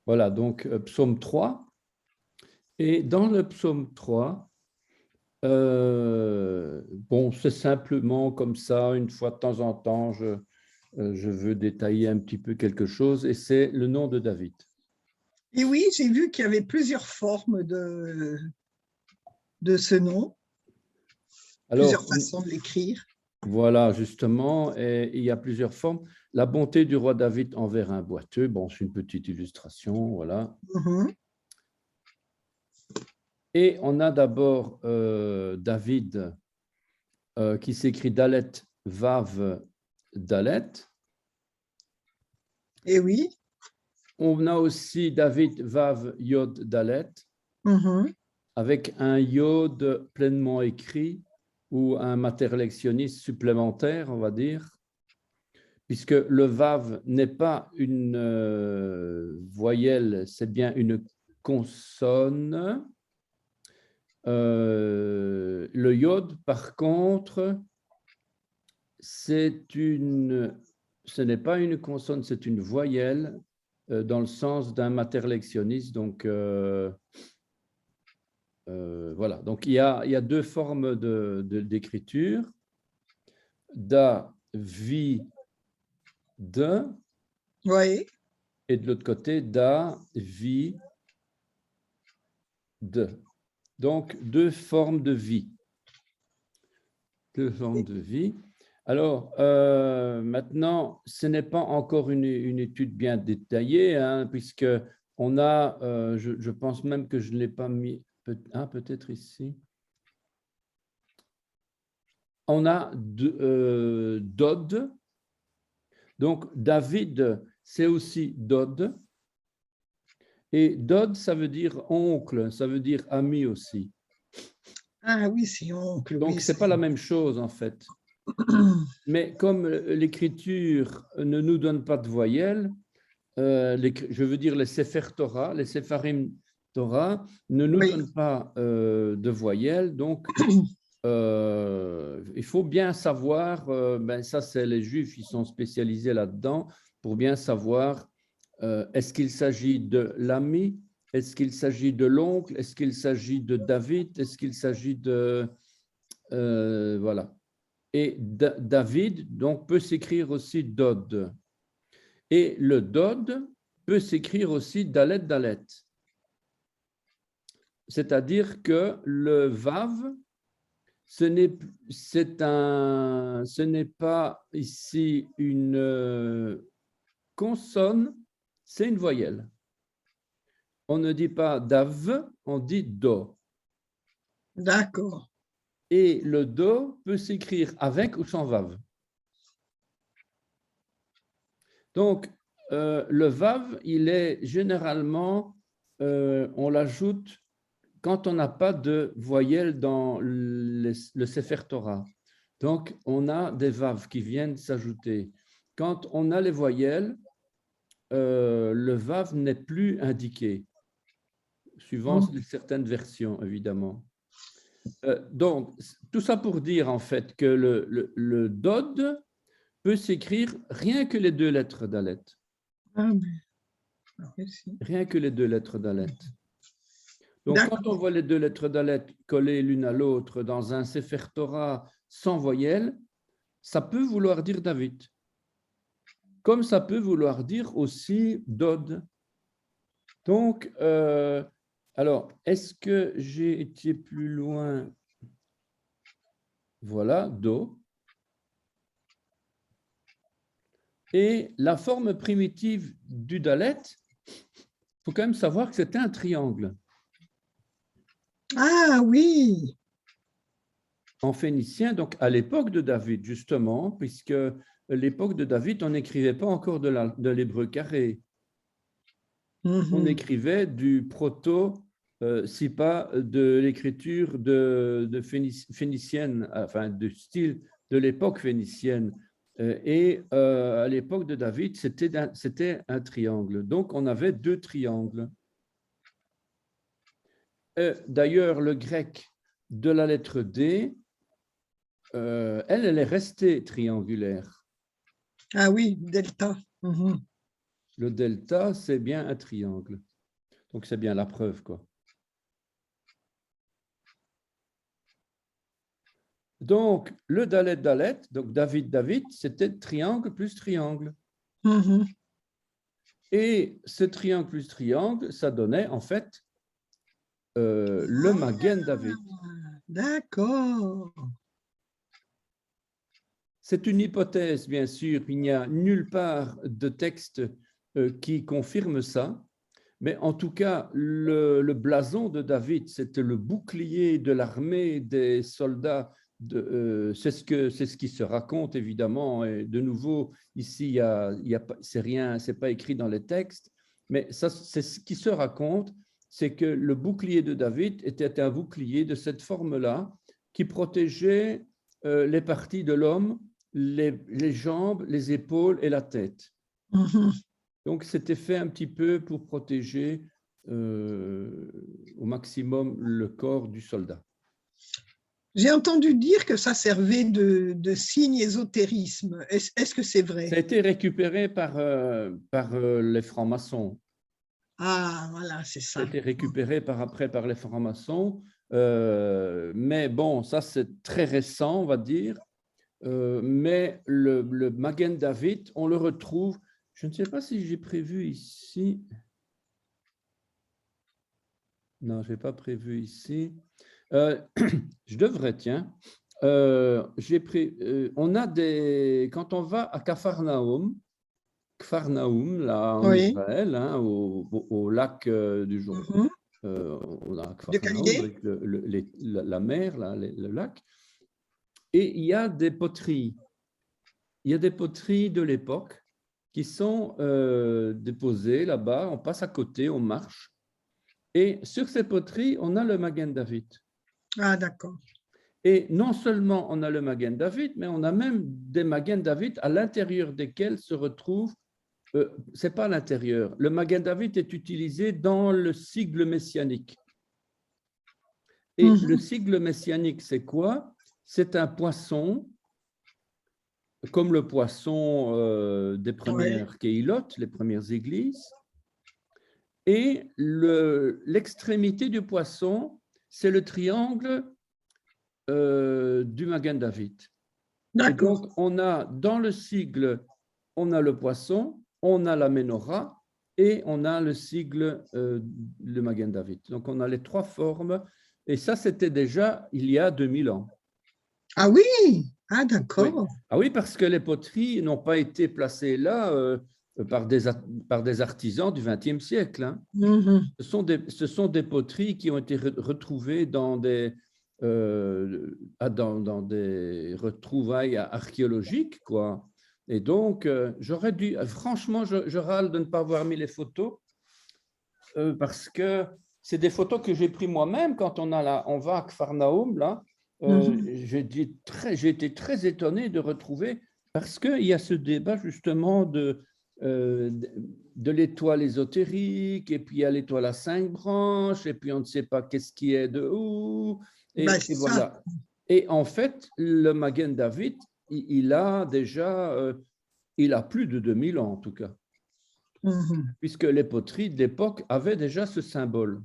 Voilà, donc psaume 3. Et dans le psaume 3, bon, c'est simplement comme ça, une fois de temps en temps, je veux détailler un petit peu quelque chose, et c'est le nom de David. Et oui, j'ai vu qu'il y avait plusieurs formes de ce nom, plusieurs Alors, façons de l'écrire. voilà, justement, et il y a plusieurs formes. La bonté du roi David envers un boiteux, bon, c'est une petite illustration, voilà. Mhm. Et on a d'abord David qui s'écrit Dalet, Vav, Dalet. Et oui. On a aussi David, Vav, Yod, Dalet, Mhm. avec un Yod pleinement écrit ou un matérilectionniste supplémentaire, on va dire, puisque le Vav n'est pas une voyelle, c'est bien une consonne. Le Yod, par contre, ce n'est pas une consonne, c'est une voyelle dans le sens d'un matérilectionniste. Donc, voilà. Donc, il y a deux formes d'écriture. Da, vi, de, Oui. et de l'autre côté, da, vi, de. Donc, deux formes de vie. Deux formes de vie. Alors, maintenant, ce n'est pas encore une étude bien détaillée, hein, puisque on a, je pense même que je ne l'ai pas mis, peut-être ici. On a Dod. Donc, David, c'est aussi Dod. Et Dod, ça veut dire oncle, ça veut dire ami aussi. Ah oui, c'est oncle, Donc, oui. ce n'est pas la même chose, en fait. Mais comme l'écriture ne nous donne pas de voyelles, je veux dire les Sefer Torah, les Sepharim Torah ne nous Oui. donnent pas de voyelles, donc il faut bien savoir, ben ça c'est les Juifs, ils sont spécialisés là-dedans, pour bien savoir est-ce qu'il s'agit de l'ami, est-ce qu'il s'agit de l'oncle, est-ce qu'il s'agit de David, est-ce qu'il s'agit de... voilà. Et David, donc, peut s'écrire aussi Dod. Et le Dod peut s'écrire aussi Dalet Dalet. C'est-à-dire que le Vav, ce n'est pas ici une consonne, c'est une voyelle. On ne dit pas Dav, on dit Do. D'accord. Et le Do peut s'écrire avec ou sans Vav. Donc, le Vav, il est généralement, on l'ajoute quand on n'a pas de voyelle dans le Sefer Torah. Donc, on a des Vav qui viennent s'ajouter. Quand on a les voyelles, le Vav n'est plus indiqué, suivant certaines versions, évidemment. Donc, tout ça pour dire en fait que le Dod peut s'écrire rien que les deux lettres d'Alet. Ah, merci. Rien que les deux lettres d'Alet. Donc, quand on D'accord. voit les deux lettres d'Alet collées l'une à l'autre dans un Sefer Torah sans voyelle, ça peut vouloir dire David. Comme ça peut vouloir dire aussi Dod. Donc, alors, est-ce que j'ai été plus loin? Voilà, Do. Et la forme primitive du Dalet, il faut quand même savoir que c'était un triangle. Ah oui. En phénicien, donc à l'époque de David, justement, puisque à l'époque de David, on n'écrivait pas encore de l'hébreu carré. On écrivait du proto, si pas de l'écriture de phénicienne, enfin du style de l'époque phénicienne. Et à l'époque de David, c'était un triangle. Donc, on avait deux triangles. D'ailleurs, le grec de la lettre D, elle est restée triangulaire. Ah oui, delta. Mhm. Le delta, c'est bien un triangle. Donc, c'est bien la preuve, quoi. Donc, le Dalet Dalet, donc David David, c'était triangle plus triangle. Mhm. Et ce triangle plus triangle, ça donnait en fait le Magen David. D'accord. C'est une hypothèse, bien sûr. Il n'y a nulle part de texte qui confirme ça. Mais en tout cas, le blason de David, c'était le bouclier de l'armée des soldats. C'est ce qui se raconte, évidemment. Et de nouveau, ici, c'est rien, c'est pas écrit dans les textes. Mais ça, c'est ce qui se raconte, c'est que le bouclier de David était un bouclier de cette forme-là qui protégeait les parties de l'homme, les jambes, les épaules et la tête. Mhm. Donc, c'était fait un petit peu pour protéger au maximum le corps du soldat. J'ai entendu dire que ça servait de signe ésotérisme. Est-ce que c'est Ça vrai? a été récupéré par les francs-maçons. Ah, voilà, c'est Ça a ça. été récupéré après par les francs-maçons. Mais bon, ça, c'est très récent, on va dire. Mais le Magen David, on le retrouve. Je ne sais pas si j'ai prévu ici. Non, je n'ai pas prévu ici. Je devrais, tiens. On a quand on va à Capharnaüm, là en Oui. Israël, hein, au lac du Jourdain, Mhm. on a De Capharnaüm Galilée? avec la mer, là, le lac, et il y a des poteries. Il y a des poteries de l'époque qui sont déposées là-bas. On passe à côté, on marche, et sur ces poteries, on a le Magen David. Ah, d'accord. Et non seulement on a le Magen David, mais on a même des Magen David à l'intérieur desquels se retrouvent, c'est pas à l'intérieur, le Magen David est utilisé dans le sigle messianique. Et le Mhm. sigle messianique, c'est quoi? C'est un poisson, comme le poisson des Ouais. premières Kehilot, les premières églises. Et l'extrémité du poisson, c'est le triangle du Magen David. Et D'accord. donc, on a dans le sigle, on a le poisson, on a la menorah et on a le sigle, le Magen David. Donc, on a les trois formes. Et ça, c'était déjà il y a 2000 ans. Ah oui, ah Oui. d'accord. Ah oui, parce que les poteries n'ont pas été placées là par des artisans du XXe siècle. Hein. Mhm. Ce sont des poteries qui ont été retrouvées dans dans des retrouvailles archéologiques, quoi. Et donc, j'aurais dû, franchement, je râle de ne pas avoir mis les photos parce que c'est des photos que j'ai prises moi-même quand on va à Kfarnaum, là. Mhm. J'ai été très étonné de retrouver, parce qu'il y a ce débat justement de l'étoile ésotérique, et puis il y a l'étoile à 5 branches, et puis on ne sait pas qu'est-ce qui est de où, Ben, et c'est ça. voilà. Et en fait, le Magen David, il a déjà, il a plus de 2000 ans en tout cas, Mhm. puisque les poteries de l'époque avaient déjà ce symbole.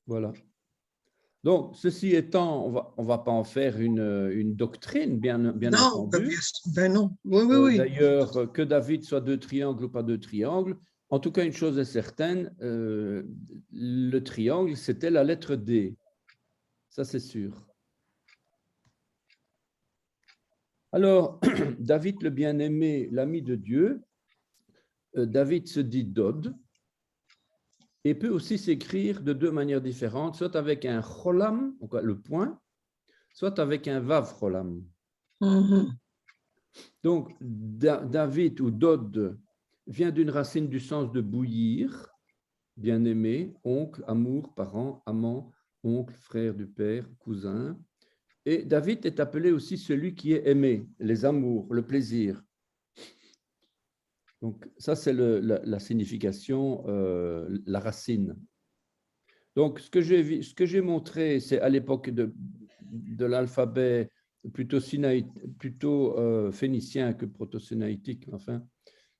Voilà. Donc, ceci étant, on va pas en faire une doctrine, bien Non, ben, entendu. ben non. Oui, oui, oui. D'ailleurs, que David soit deux triangles ou pas deux triangles, en tout cas, une chose est certaine, le triangle, c'était la lettre D. Ça, c'est sûr. Alors, David le bien-aimé, l'ami de Dieu, David se dit Dod, et peut aussi s'écrire de deux manières différentes, soit avec un cholam, donc le point, soit avec un vav cholam. Mhm. Donc, David ou Dod vient d'une racine du sens de bouillir, bien-aimé, oncle, amour, parent, amant, oncle, frère du père, cousin. Et David est appelé aussi celui qui est aimé, les amours, le plaisir. Donc, ça, c'est la signification, la racine. Donc, ce que j'ai montré, c'est à l'époque de l'alphabet plutôt, phénicien que proto-sinaïtique. Enfin,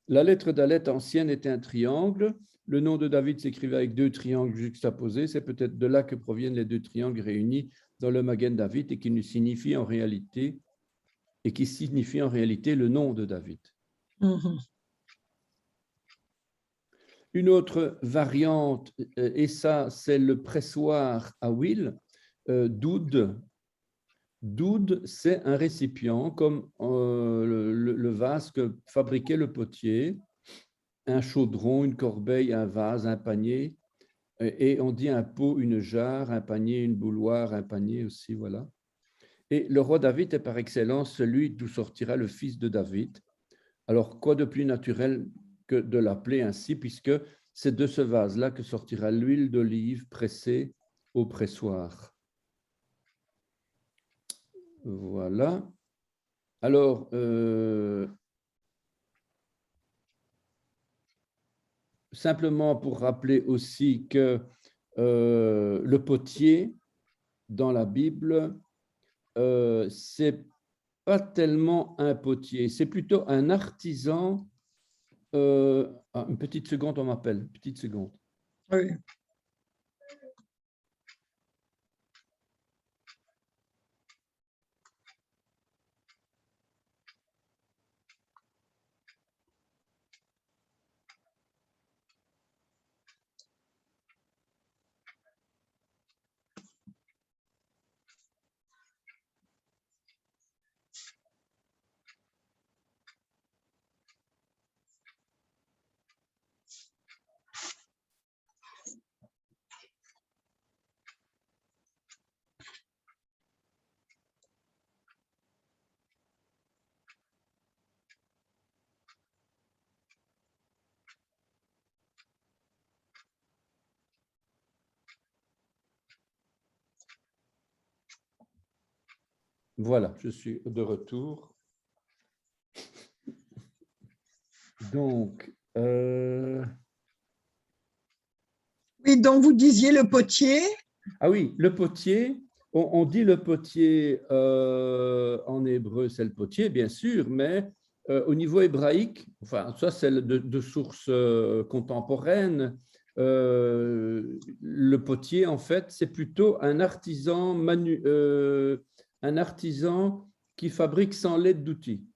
la lettre d'Alet ancienne était un triangle. Le nom de David s'écrivait avec 2 triangles juxtaposés. C'est peut-être de là que proviennent les 2 triangles réunis dans le Magen David et qui signifient en réalité le nom de David. Une autre variante, et ça, c'est le pressoir à huile, doud. Doud, c'est un récipient comme le vase que fabriquait le potier, un chaudron, une corbeille, un vase, un panier, et on dit un pot, une jarre, un panier, une bouilloire, un panier aussi, voilà. Et le roi David est par excellence celui d'où sortira le fils de David. Alors, quoi de plus naturel que de l'appeler ainsi, puisque c'est de ce vase-là que sortira l'huile d'olive pressée au pressoir. Voilà. Alors, simplement pour rappeler aussi que le potier dans la Bible, c'est pas tellement un potier, c'est plutôt un artisan. Une petite seconde, on m'appelle. Petite seconde. Oui. Voilà, je suis de retour. Donc, Oui, donc vous disiez le potier. ah oui, le potier, on dit le potier en hébreu, c'est le potier, bien sûr, mais au niveau hébraïque, enfin, ça c'est de sources contemporaines, le potier, en fait, c'est plutôt un artisan, un artisan qui fabrique sans l'aide d'outils.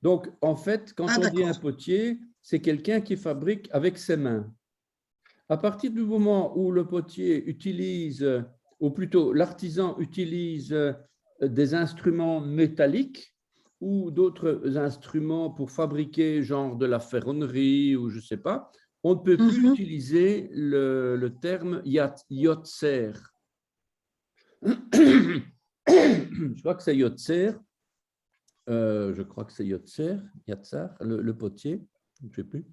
Donc, en fait, quand on dit un potier, c'est quelqu'un qui fabrique avec ses mains. À partir du moment où le potier utilise, ou plutôt l'artisan utilise des instruments métalliques ou d'autres instruments pour fabriquer genre de la ferronnerie ou je ne sais pas, on ne peut plus utiliser le terme yotzer. Je crois que c'est yotzer. Je crois que c'est yotzer, le potier, je ne sais plus.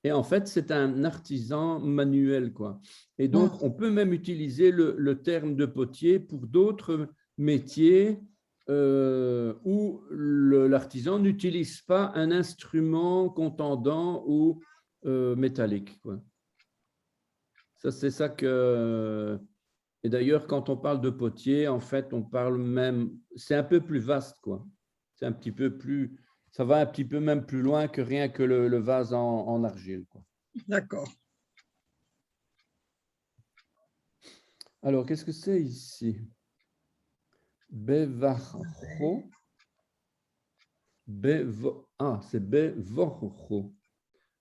Et en fait, c'est un artisan manuel, quoi. Et donc, on peut même utiliser le terme de potier pour d'autres métiers où l'artisan n'utilise pas un instrument contendant ou métallique, quoi. Ça, c'est ça que… Et d'ailleurs, quand on parle de potier, en fait, on parle même… C'est un peu plus vaste, quoi. C'est un petit peu plus… Ça va un petit peu même plus loin que rien que le vase en argile, quoi. D'accord. Alors, qu'est-ce que c'est ici? Bevarcho. C'est bevorcho.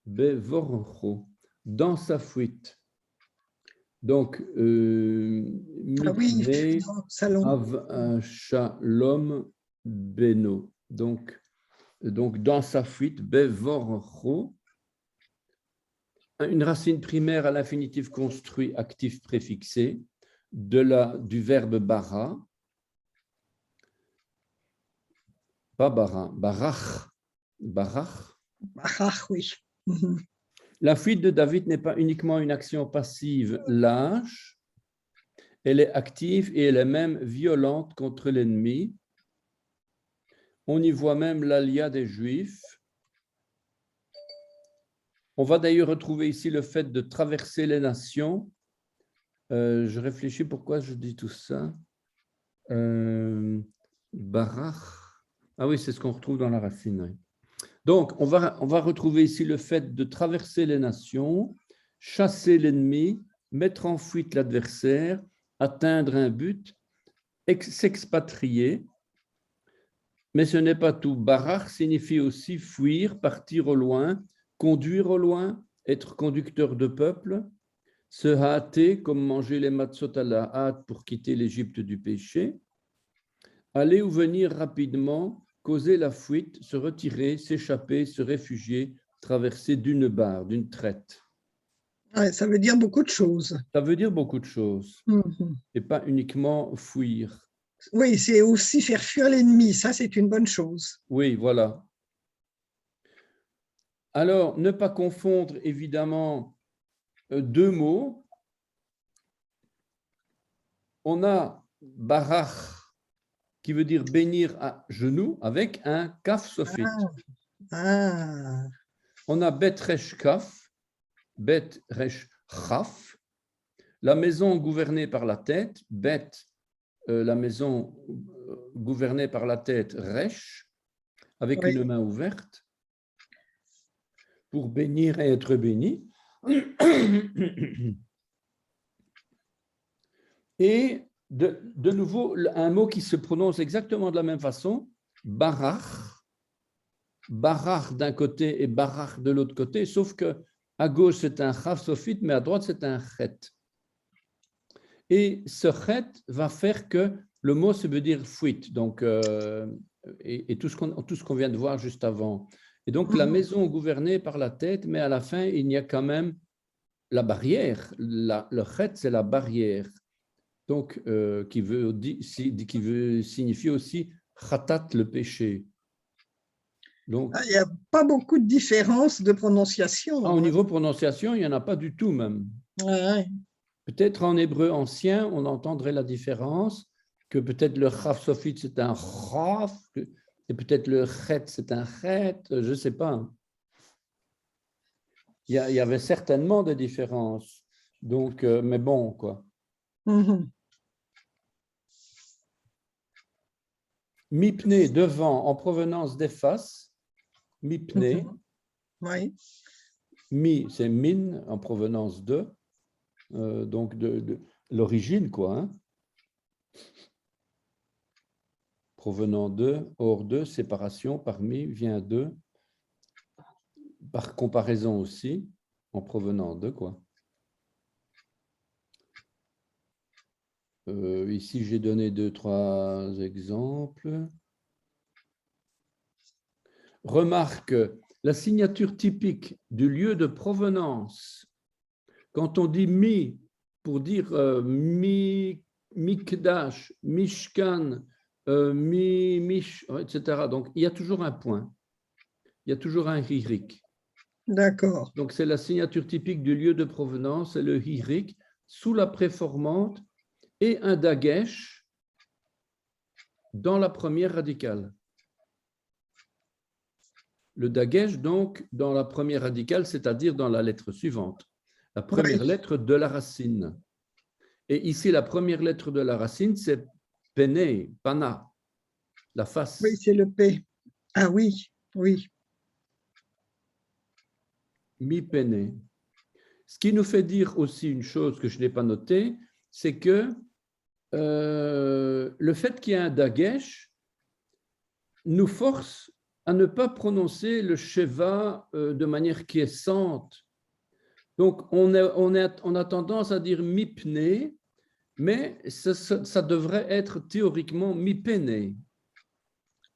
Bevorcho. Dans sa fuite. Donc, oui, av shalom beno. Donc, dans sa fuite, bevorcho. Une racine primaire à l'infinitif construit actif préfixé du verbe bara. Pas bara, barach. Barach. Barach, oui. La fuite de David n'est pas uniquement une action passive lâche, elle est active et elle est même violente contre l'ennemi. On y voit même l'alia des Juifs. On va d'ailleurs retrouver ici le fait de traverser les nations. Je réfléchis pourquoi je dis tout ça. Barach. Ah oui, c'est ce qu'on retrouve dans la racine. Oui. Donc, on va retrouver ici le fait de traverser les nations, chasser l'ennemi, mettre en fuite l'adversaire, atteindre un but, s'expatrier. Mais ce n'est pas tout. Barach signifie aussi fuir, partir au loin, conduire au loin, être conducteur de peuple, se hâter, comme manger les matzot à la hâte pour quitter l'Égypte du péché, aller ou venir rapidement, causer la fuite, se retirer, s'échapper, se réfugier, traverser d'une barre, d'une traite. Ouais, ça veut dire beaucoup de choses. Ça veut dire beaucoup de choses, et pas uniquement fuir. Oui, c'est aussi faire fuir l'ennemi, ça c'est une bonne chose. Oui, voilà. Alors, ne pas confondre évidemment deux mots. On a barach, qui veut dire bénir à genoux, avec un kaf sophite. Ah. On a bet resh kaf, bet resh chaf, la maison gouvernée par la tête, bet, la maison gouvernée par la tête, resh, avec Oui. une main ouverte, pour bénir et être béni. Et de nouveau, un mot qui se prononce exactement de la même façon, barach. Barach d'un côté et barach de l'autre côté, sauf que à gauche c'est un chaf sophite, mais à droite c'est un chet. Et ce chet va faire que le mot ça veut dire fuite, donc et tout ce qu'on vient de voir juste avant. Et donc la maison gouvernée par la tête, mais à la fin il y a quand même la barrière. Le chet c'est la barrière, donc qui veut signifier aussi khatat le péché. Donc, il n'y a pas beaucoup de différence de prononciation. au niveau prononciation, il n'y en a pas du tout même. Ouais. Peut-être en hébreu ancien, on entendrait la différence, que peut-être le chaf sophite c'est un chaf, et peut-être le chet c'est un chet, je ne sais pas. Il y avait certainement des différences. Donc, mais bon, quoi. Mipné, devant, en provenance des faces. Mipné. Oui. Mi, c'est min, en provenance de. Donc, de l'origine, quoi. Hein. Provenant de, hors de, séparation, parmi, vient de. Par comparaison aussi, en provenant de, quoi. Ici, j'ai donné 2-3 exemples. Remarque, la signature typique du lieu de provenance, quand on dit mi, pour dire mikdash, mishkan, mish, etc. Donc, il y a toujours un point. Il y a toujours un hirik. D'accord. Donc, c'est la signature typique du lieu de provenance, c'est le hirik, sous la préformante et un dagesh dans la première radicale. Le dagesh, donc, dans la première radicale, c'est-à-dire dans la lettre suivante, la première lettre de la racine. Et ici, la première lettre de la racine, c'est pene, pana, la face. Oui, c'est le P. Ah oui, oui. Mi pene. Ce qui nous fait dire aussi une chose que je n'ai pas notée, c'est que le fait qu'il y ait un dagesh nous force à ne pas prononcer le sheva de manière quiescente. Donc, on a tendance à dire mipne, mais ça devrait être théoriquement mipene.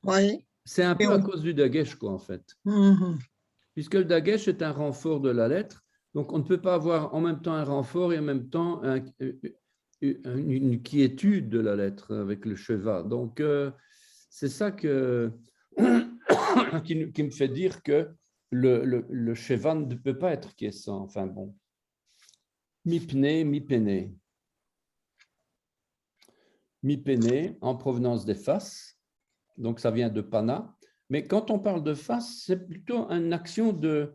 Oui. C'est un peu à cause du dagesh, quoi, en fait. Puisque le dagesh est un renfort de la lettre, donc on ne peut pas avoir en même temps un renfort et en même temps une quiétude de la lettre avec le sheva. Donc, c'est ça qui me fait dire que le sheva ne peut pas être quiescent. Enfin bon. Mi-pene, mi-pene. Mi-pene, en provenance des faces. Donc, ça vient de pana. Mais quand on parle de face, c'est plutôt une action de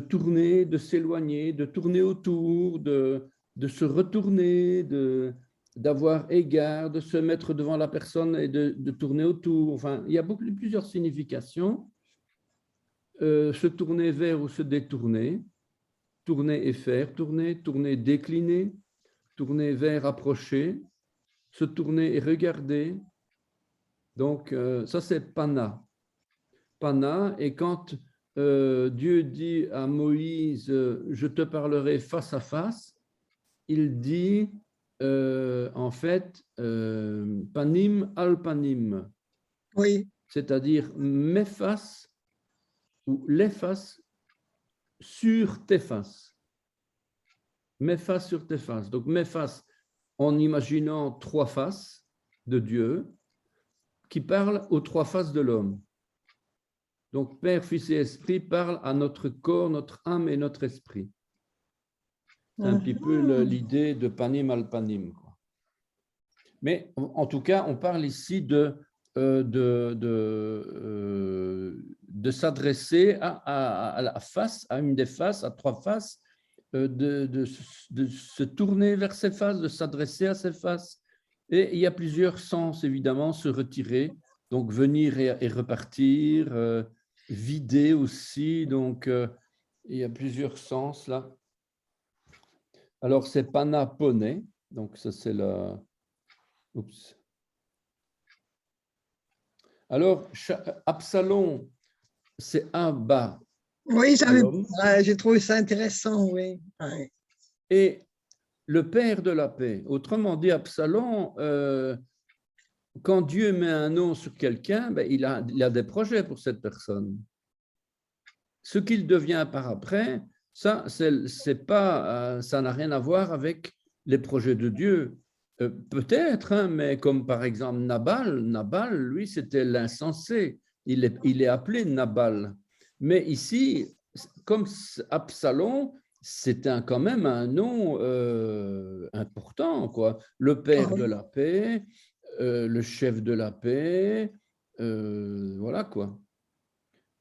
tourner, de s'éloigner, de tourner autour, de se retourner, d'avoir égard, de se mettre devant la personne et de tourner autour. Enfin, il y a plusieurs significations. Se tourner vers ou se détourner, tourner et faire tourner, tourner, décliner, tourner vers, approcher, se tourner et regarder. Donc, ça, c'est pana. Pana, et quand Dieu dit à Moïse, je te parlerai face à face, il dit en fait panim al panim, Oui, c'est-à-dire mes faces ou les faces sur tes faces. Mes faces sur tes faces. Donc mes faces en imaginant trois faces de Dieu qui parlent aux trois faces de l'homme. Donc Père, Fils et Esprit parlent à notre corps, notre âme et notre esprit. C'est un petit peu l'idée de panim al panim. Mais en tout cas, on parle ici de s'adresser à la face, à une des faces, à trois faces, de se tourner vers ces faces, de s'adresser à ces faces. Et il y a plusieurs sens, évidemment, se retirer, donc venir et repartir, vider aussi, donc il y a plusieurs sens là. Alors, c'est pana pone, donc ça c'est la... Oups. Alors, Absalom, c'est Abba. oui, j'ai trouvé ça intéressant, oui. Ouais. Et le père de la paix. Autrement dit, Absalom, quand Dieu met un nom sur quelqu'un, ben, il a des projets pour cette personne. Ce qu'il devient par après, ça, c'est pas, ça n'a rien à voir avec les projets de Dieu. Peut-être, hein, mais comme par exemple Nabal, lui, c'était l'insensé. Il est appelé Nabal. Mais ici, comme Absalom, c'est quand même un nom important, quoi. Le père de la paix, le chef de la paix, voilà quoi.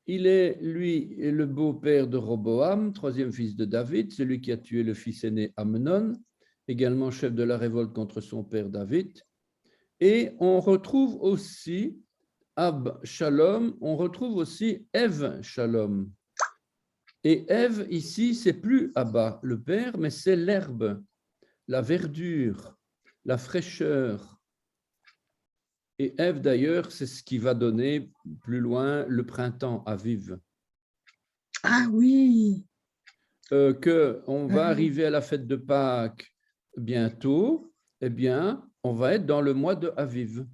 Il est, lui, le beau-père de Roboam, troisième fils de David, celui qui a tué le fils aîné Amnon, également chef de la révolte contre son père David. Et on retrouve aussi Ab Shalom, on retrouve aussi Ev Shalom. Et Ev, ici, c'est plus Abba, le père, mais c'est l'herbe, la verdure, la fraîcheur. Et Ève, d'ailleurs, c'est ce qui va donner plus loin le printemps, Aviv. Ah oui. Qu'on va arriver à la fête de Pâques bientôt, eh bien, on va être dans le mois de Aviv.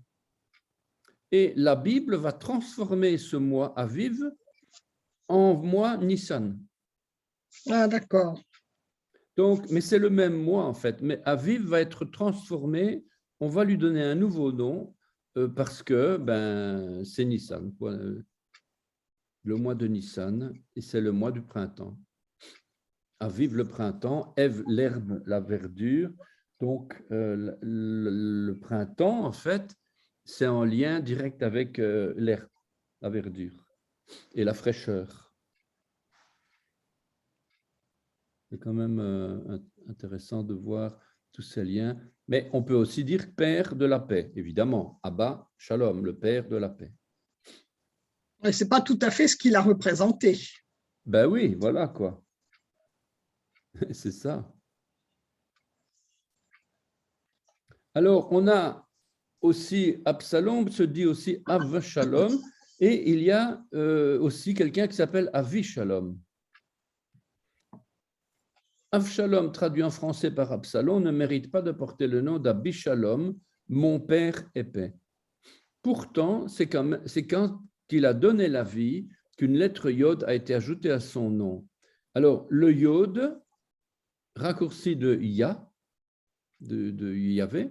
Et la Bible va transformer ce mois Aviv en mois Nissan. Ah, d'accord. Donc, mais c'est le même mois en fait, mais Aviv va être transformé, on va lui donner un nouveau nom parce que ben, c'est Nissan, quoi. Le mois de Nissan, et c'est le mois du printemps. Aviv le printemps, Ève l'herbe, la verdure. Donc le printemps, en fait, c'est en lien direct avec l'herbe, la verdure et la fraîcheur. C'est quand même intéressant de voir tous ces liens. Mais on peut aussi dire père de la paix, évidemment. Abba, Shalom, le père de la paix. Mais ce n'est pas tout à fait ce qu'il a représenté. Ben oui, voilà quoi. C'est ça. Alors, on a aussi Absalom, se dit aussi Avshalom, et il y a aussi quelqu'un qui s'appelle Avishalom. Avshalom, traduit en français par Absalom, ne mérite pas de porter le nom d'Abishalom, mon père épais. Pourtant, c'est quand il a donné la vie qu'une lettre Yod a été ajoutée à son nom. Alors, le Yod, raccourci de Ya, de Yahvé,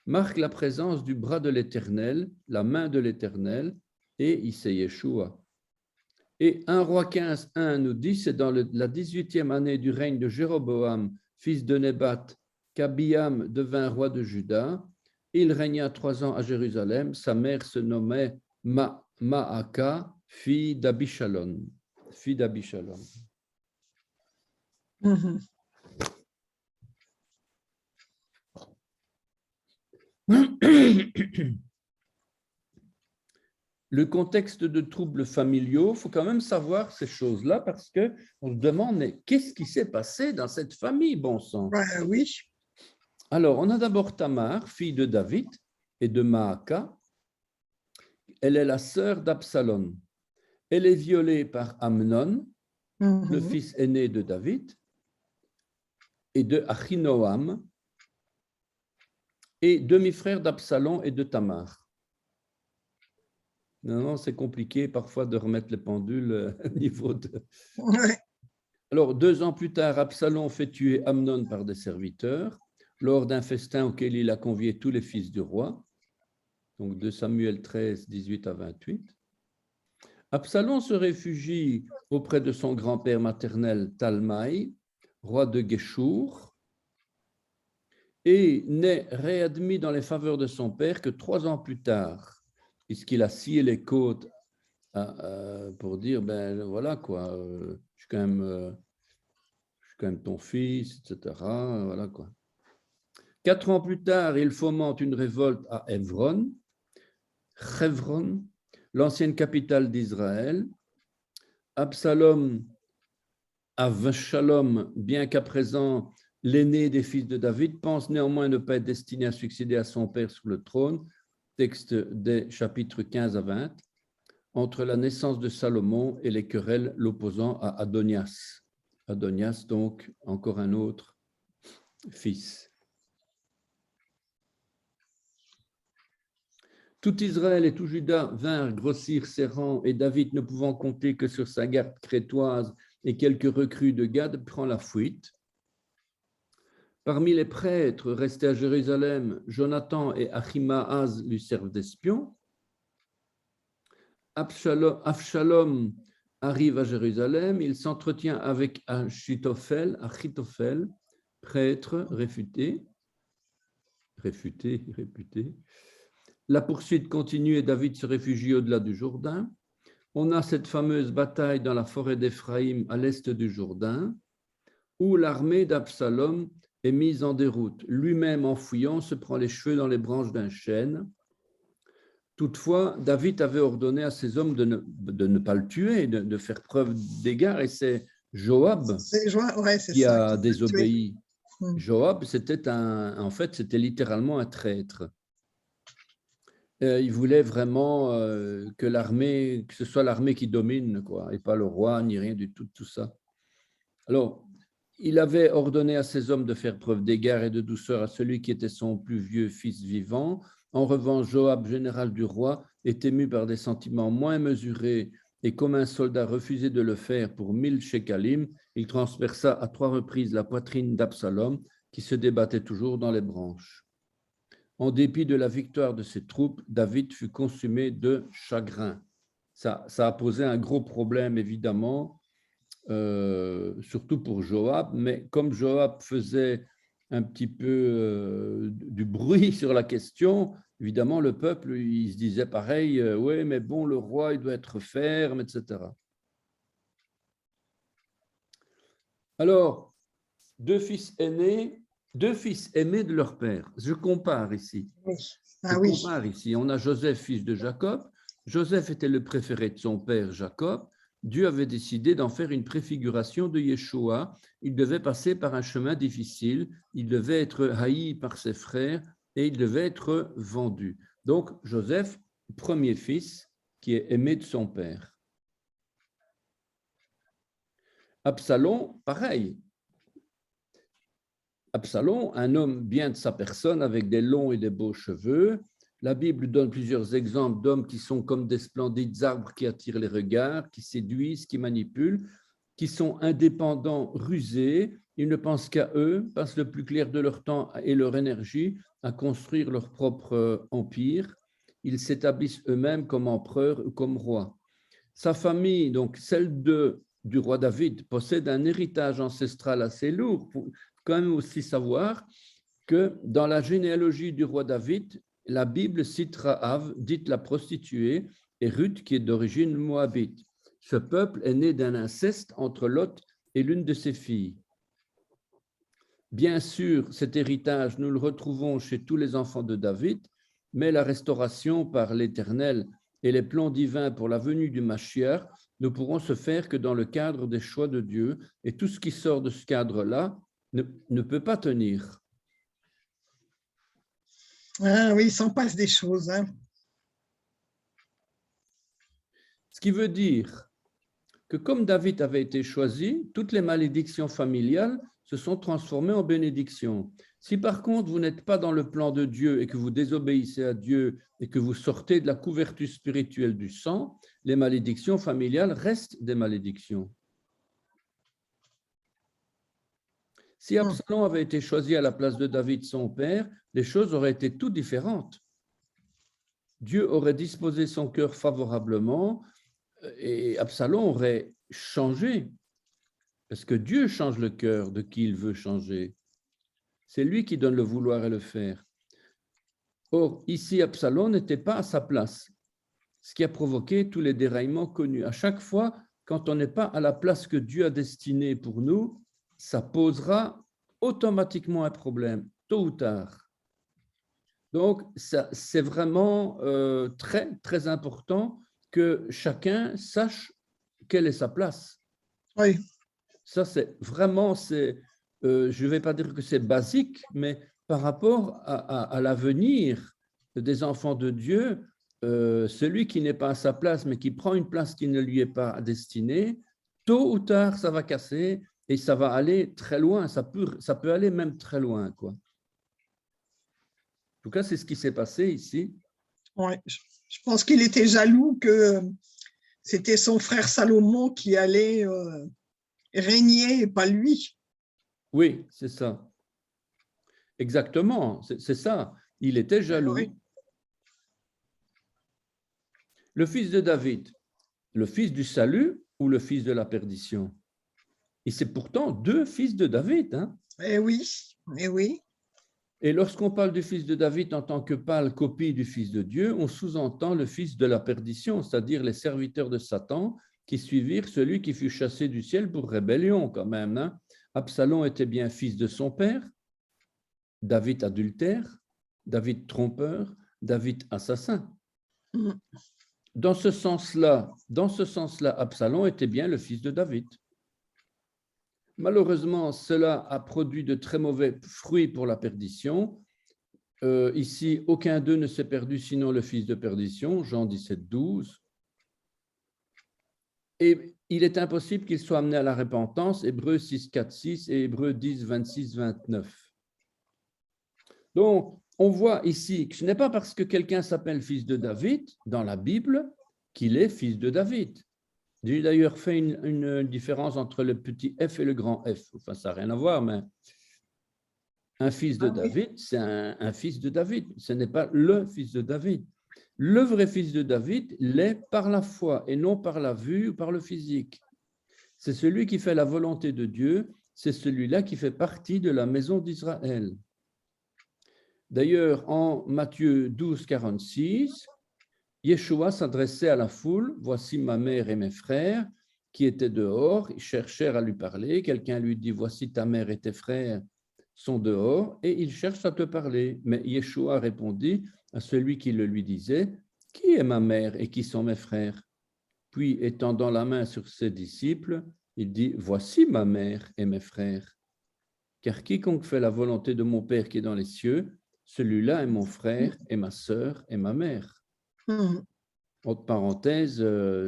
marque la présence du bras de l'Éternel, la main de l'Éternel, et c'est Yeshua. Et 1 Roi 15, 1 nous dit, c'est dans la 18e année du règne de Jéroboam, fils de Nébat, qu'Abiam devint roi de Juda. Il régna 3 ans à Jérusalem. Sa mère se nommait Maaka, fille d'Abishalom. Le contexte de troubles familiaux, il faut quand même savoir ces choses-là parce qu'on se demande, mais qu'est-ce qui s'est passé dans cette famille, bon sang? Oui. Alors, on a d'abord Tamar, fille de David et de Maaka. Elle est la sœur d'Absalom. Elle est violée par Amnon, le fils aîné de David, et de Achinoam, et demi-frère d'Absalom et de Tamar. Non, c'est compliqué parfois de remettre les pendules au niveau de… Ouais. Alors, 2 ans plus tard, Absalom fait tuer Amnon par des serviteurs lors d'un festin auquel il a convié tous les fils du roi. Donc, de Samuel 13, 18 à 28. Absalom se réfugie auprès de son grand-père maternel Talmaï, roi de Guéchour, et n'est réadmis dans les faveurs de son père que 3 ans plus tard, puisqu'il a scié les côtes pour dire, ben voilà quoi, je suis quand même ton fils, etc. Voilà quoi. 4 ans plus tard, il fomente une révolte à Hevron, l'ancienne capitale d'Israël. Absalom, Avshalom, bien qu'à présent l'aîné des fils de David, pense néanmoins ne pas être destiné à succéder à son père sur le trône, texte des chapitres 15 à 20, entre la naissance de Salomon et les querelles l'opposant à Adonias. Adonias, donc, encore un autre fils. Tout Israël et tout Juda vinrent grossir ses rangs, et David, ne pouvant compter que sur sa garde crétoise et quelques recrues de Gad, prend la fuite. Parmi les prêtres restés à Jérusalem, Jonathan et Achimaaz lui servent d'espions. Avshalom arrive à Jérusalem, il s'entretient avec Achitophel, prêtre réputé. La poursuite continue et David se réfugie au-delà du Jourdain. On a cette fameuse bataille dans la forêt d'Éphraïm à l'est du Jourdain, où l'armée d'Absalom est mise en déroute. Lui-même, en fuyant, se prend les cheveux dans les branches d'un chêne. Toutefois, David avait ordonné à ses hommes de ne pas le tuer, de faire preuve d'égard, et c'est Joab qui a désobéi. Joab, en fait, c'était littéralement un traître. Il voulait vraiment que ce soit l'armée qui domine, quoi, et pas le roi, ni rien du tout ça. Alors, il avait ordonné à ses hommes de faire preuve d'égard et de douceur à celui qui était son plus vieux fils vivant. En revanche, Joab, général du roi, est ému par des sentiments moins mesurés et comme un soldat refusait de le faire pour 1000 shekalim, il transperça à 3 reprises la poitrine d'Absalom qui se débattait toujours dans les branches. En dépit de la victoire de ses troupes, David fut consumé de chagrin. Ça a posé un gros problème, évidemment, surtout pour Joab, mais comme Joab faisait un petit peu du bruit sur la question, évidemment, le peuple, il se disait pareil, oui, mais bon, le roi, il doit être ferme, etc. Alors, 2 fils aînés de leur père. Je compare ici. Ici. On a Joseph, fils de Jacob. Joseph était le préféré de son père Jacob. Dieu avait décidé d'en faire une préfiguration de Yeshua. Il devait passer par un chemin difficile. Il devait être haï par ses frères et il devait être vendu. Donc, Joseph, premier fils, qui est aimé de son père. Absalom, pareil. Absalom, un homme bien de sa personne, avec des longs et des beaux cheveux. La Bible donne plusieurs exemples d'hommes qui sont comme des splendides arbres qui attirent les regards, qui séduisent, qui manipulent, qui sont indépendants, rusés. Ils ne pensent qu'à eux, passent le plus clair de leur temps et leur énergie à construire leur propre empire. Ils s'établissent eux-mêmes comme empereurs ou comme rois. Sa famille, donc celle du roi David, possède un héritage ancestral assez lourd. Il faut quand même aussi savoir que dans la généalogie du roi David, la Bible cite Rahab, dite la prostituée, et Ruth, qui est d'origine moabite. Ce peuple est né d'un inceste entre Lot et l'une de ses filles. Bien sûr, cet héritage, nous le retrouvons chez tous les enfants de David, mais la restauration par l'Éternel et les plans divins pour la venue du Mashiach ne pourront se faire que dans le cadre des choix de Dieu, et tout ce qui sort de ce cadre-là ne peut pas tenir. Ah oui, il s'en passe des choses. Hein. Ce qui veut dire que comme David avait été choisi, toutes les malédictions familiales se sont transformées en bénédictions. Si par contre vous n'êtes pas dans le plan de Dieu et que vous désobéissez à Dieu et que vous sortez de la couverture spirituelle du sang, les malédictions familiales restent des malédictions. Si Absalom avait été choisi à la place de David, son père, les choses auraient été tout différentes. Dieu aurait disposé son cœur favorablement et Absalom aurait changé. Parce que Dieu change le cœur de qui il veut changer. C'est lui qui donne le vouloir et le faire. Or, ici, Absalom n'était pas à sa place, ce qui a provoqué tous les déraillements connus. À chaque fois, quand on n'est pas à la place que Dieu a destinée pour nous, ça posera automatiquement un problème, tôt ou tard. Donc, c'est vraiment très, très important que chacun sache quelle est sa place. Oui. Ça, c'est vraiment, je ne vais pas dire que c'est basique, mais par rapport à l'avenir des enfants de Dieu, celui qui n'est pas à sa place, mais qui prend une place qui ne lui est pas destinée, tôt ou tard, ça va casser et ça va aller très loin. Ça peut aller même très loin, quoi. En tout cas, c'est ce qui s'est passé ici. Ouais. Je pense qu'il était jaloux que c'était son frère Salomon qui allait régner et pas lui. Oui, c'est ça. Exactement, c'est ça. Il était jaloux. Oui. Le fils de David, le fils du salut ou le fils de la perdition? Et c'est pourtant deux fils de David. Hein? Eh oui, eh oui. Et lorsqu'on parle du fils de David en tant que pâle copie du fils de Dieu, on sous-entend le fils de la perdition, c'est-à-dire les serviteurs de Satan qui suivirent celui qui fut chassé du ciel pour rébellion quand même. Hein? Absalom était bien fils de son père, David adultère, David trompeur, David assassin. Dans ce sens-là, Absalom était bien le fils de David. Malheureusement, cela a produit de très mauvais fruits pour la perdition. Ici, aucun d'eux ne s'est perdu, sinon le fils de perdition, Jean 17, 12. Et il est impossible qu'il soit amené à la repentance, Hébreux 6, 4, 6 et Hébreux 10, 26, 29. Donc, on voit ici que ce n'est pas parce que quelqu'un s'appelle fils de David dans la Bible qu'il est fils de David. J'ai d'ailleurs fait une différence entre le petit f et le grand f. Enfin, ça n'a rien à voir, mais un fils de David, c'est un fils de David. Ce n'est pas le fils de David. Le vrai fils de David l'est par la foi et non par la vue ou par le physique. C'est celui qui fait la volonté de Dieu, c'est celui-là qui fait partie de la maison d'Israël. D'ailleurs, en Matthieu 12, 46, Yeshua s'adressait à la foule, « Voici ma mère et mes frères qui étaient dehors. » Ils cherchèrent à lui parler. Quelqu'un lui dit, « Voici ta mère et tes frères sont dehors. » Et ils cherchent à te parler. Mais Yeshua répondit à celui qui le lui disait, « Qui est ma mère et qui sont mes frères ?» Puis, étendant la main sur ses disciples, il dit, « Voici ma mère et mes frères. Car quiconque fait la volonté de mon Père qui est dans les cieux, celui-là est mon frère et ma sœur et ma mère. » Entre parenthèses,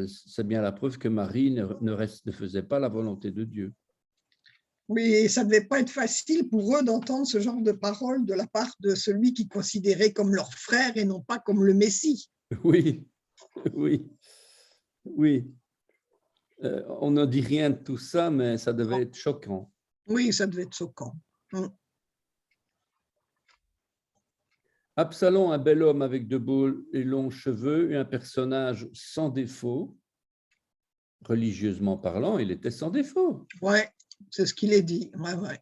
c'est bien la preuve que Marie ne faisait pas la volonté de Dieu. Oui, ça ne devait pas être facile pour eux d'entendre ce genre de paroles de la part de celui qui considérait comme leur frère et non pas comme le Messie. Oui, oui, oui. On ne dit rien de tout ça, mais ça devait être choquant. Oui, ça devait être choquant. Absalom, un bel homme avec de beaux et longs cheveux et un personnage sans défaut. Religieusement parlant, il était sans défaut. Oui, c'est ce qu'il est dit. Ouais, ouais.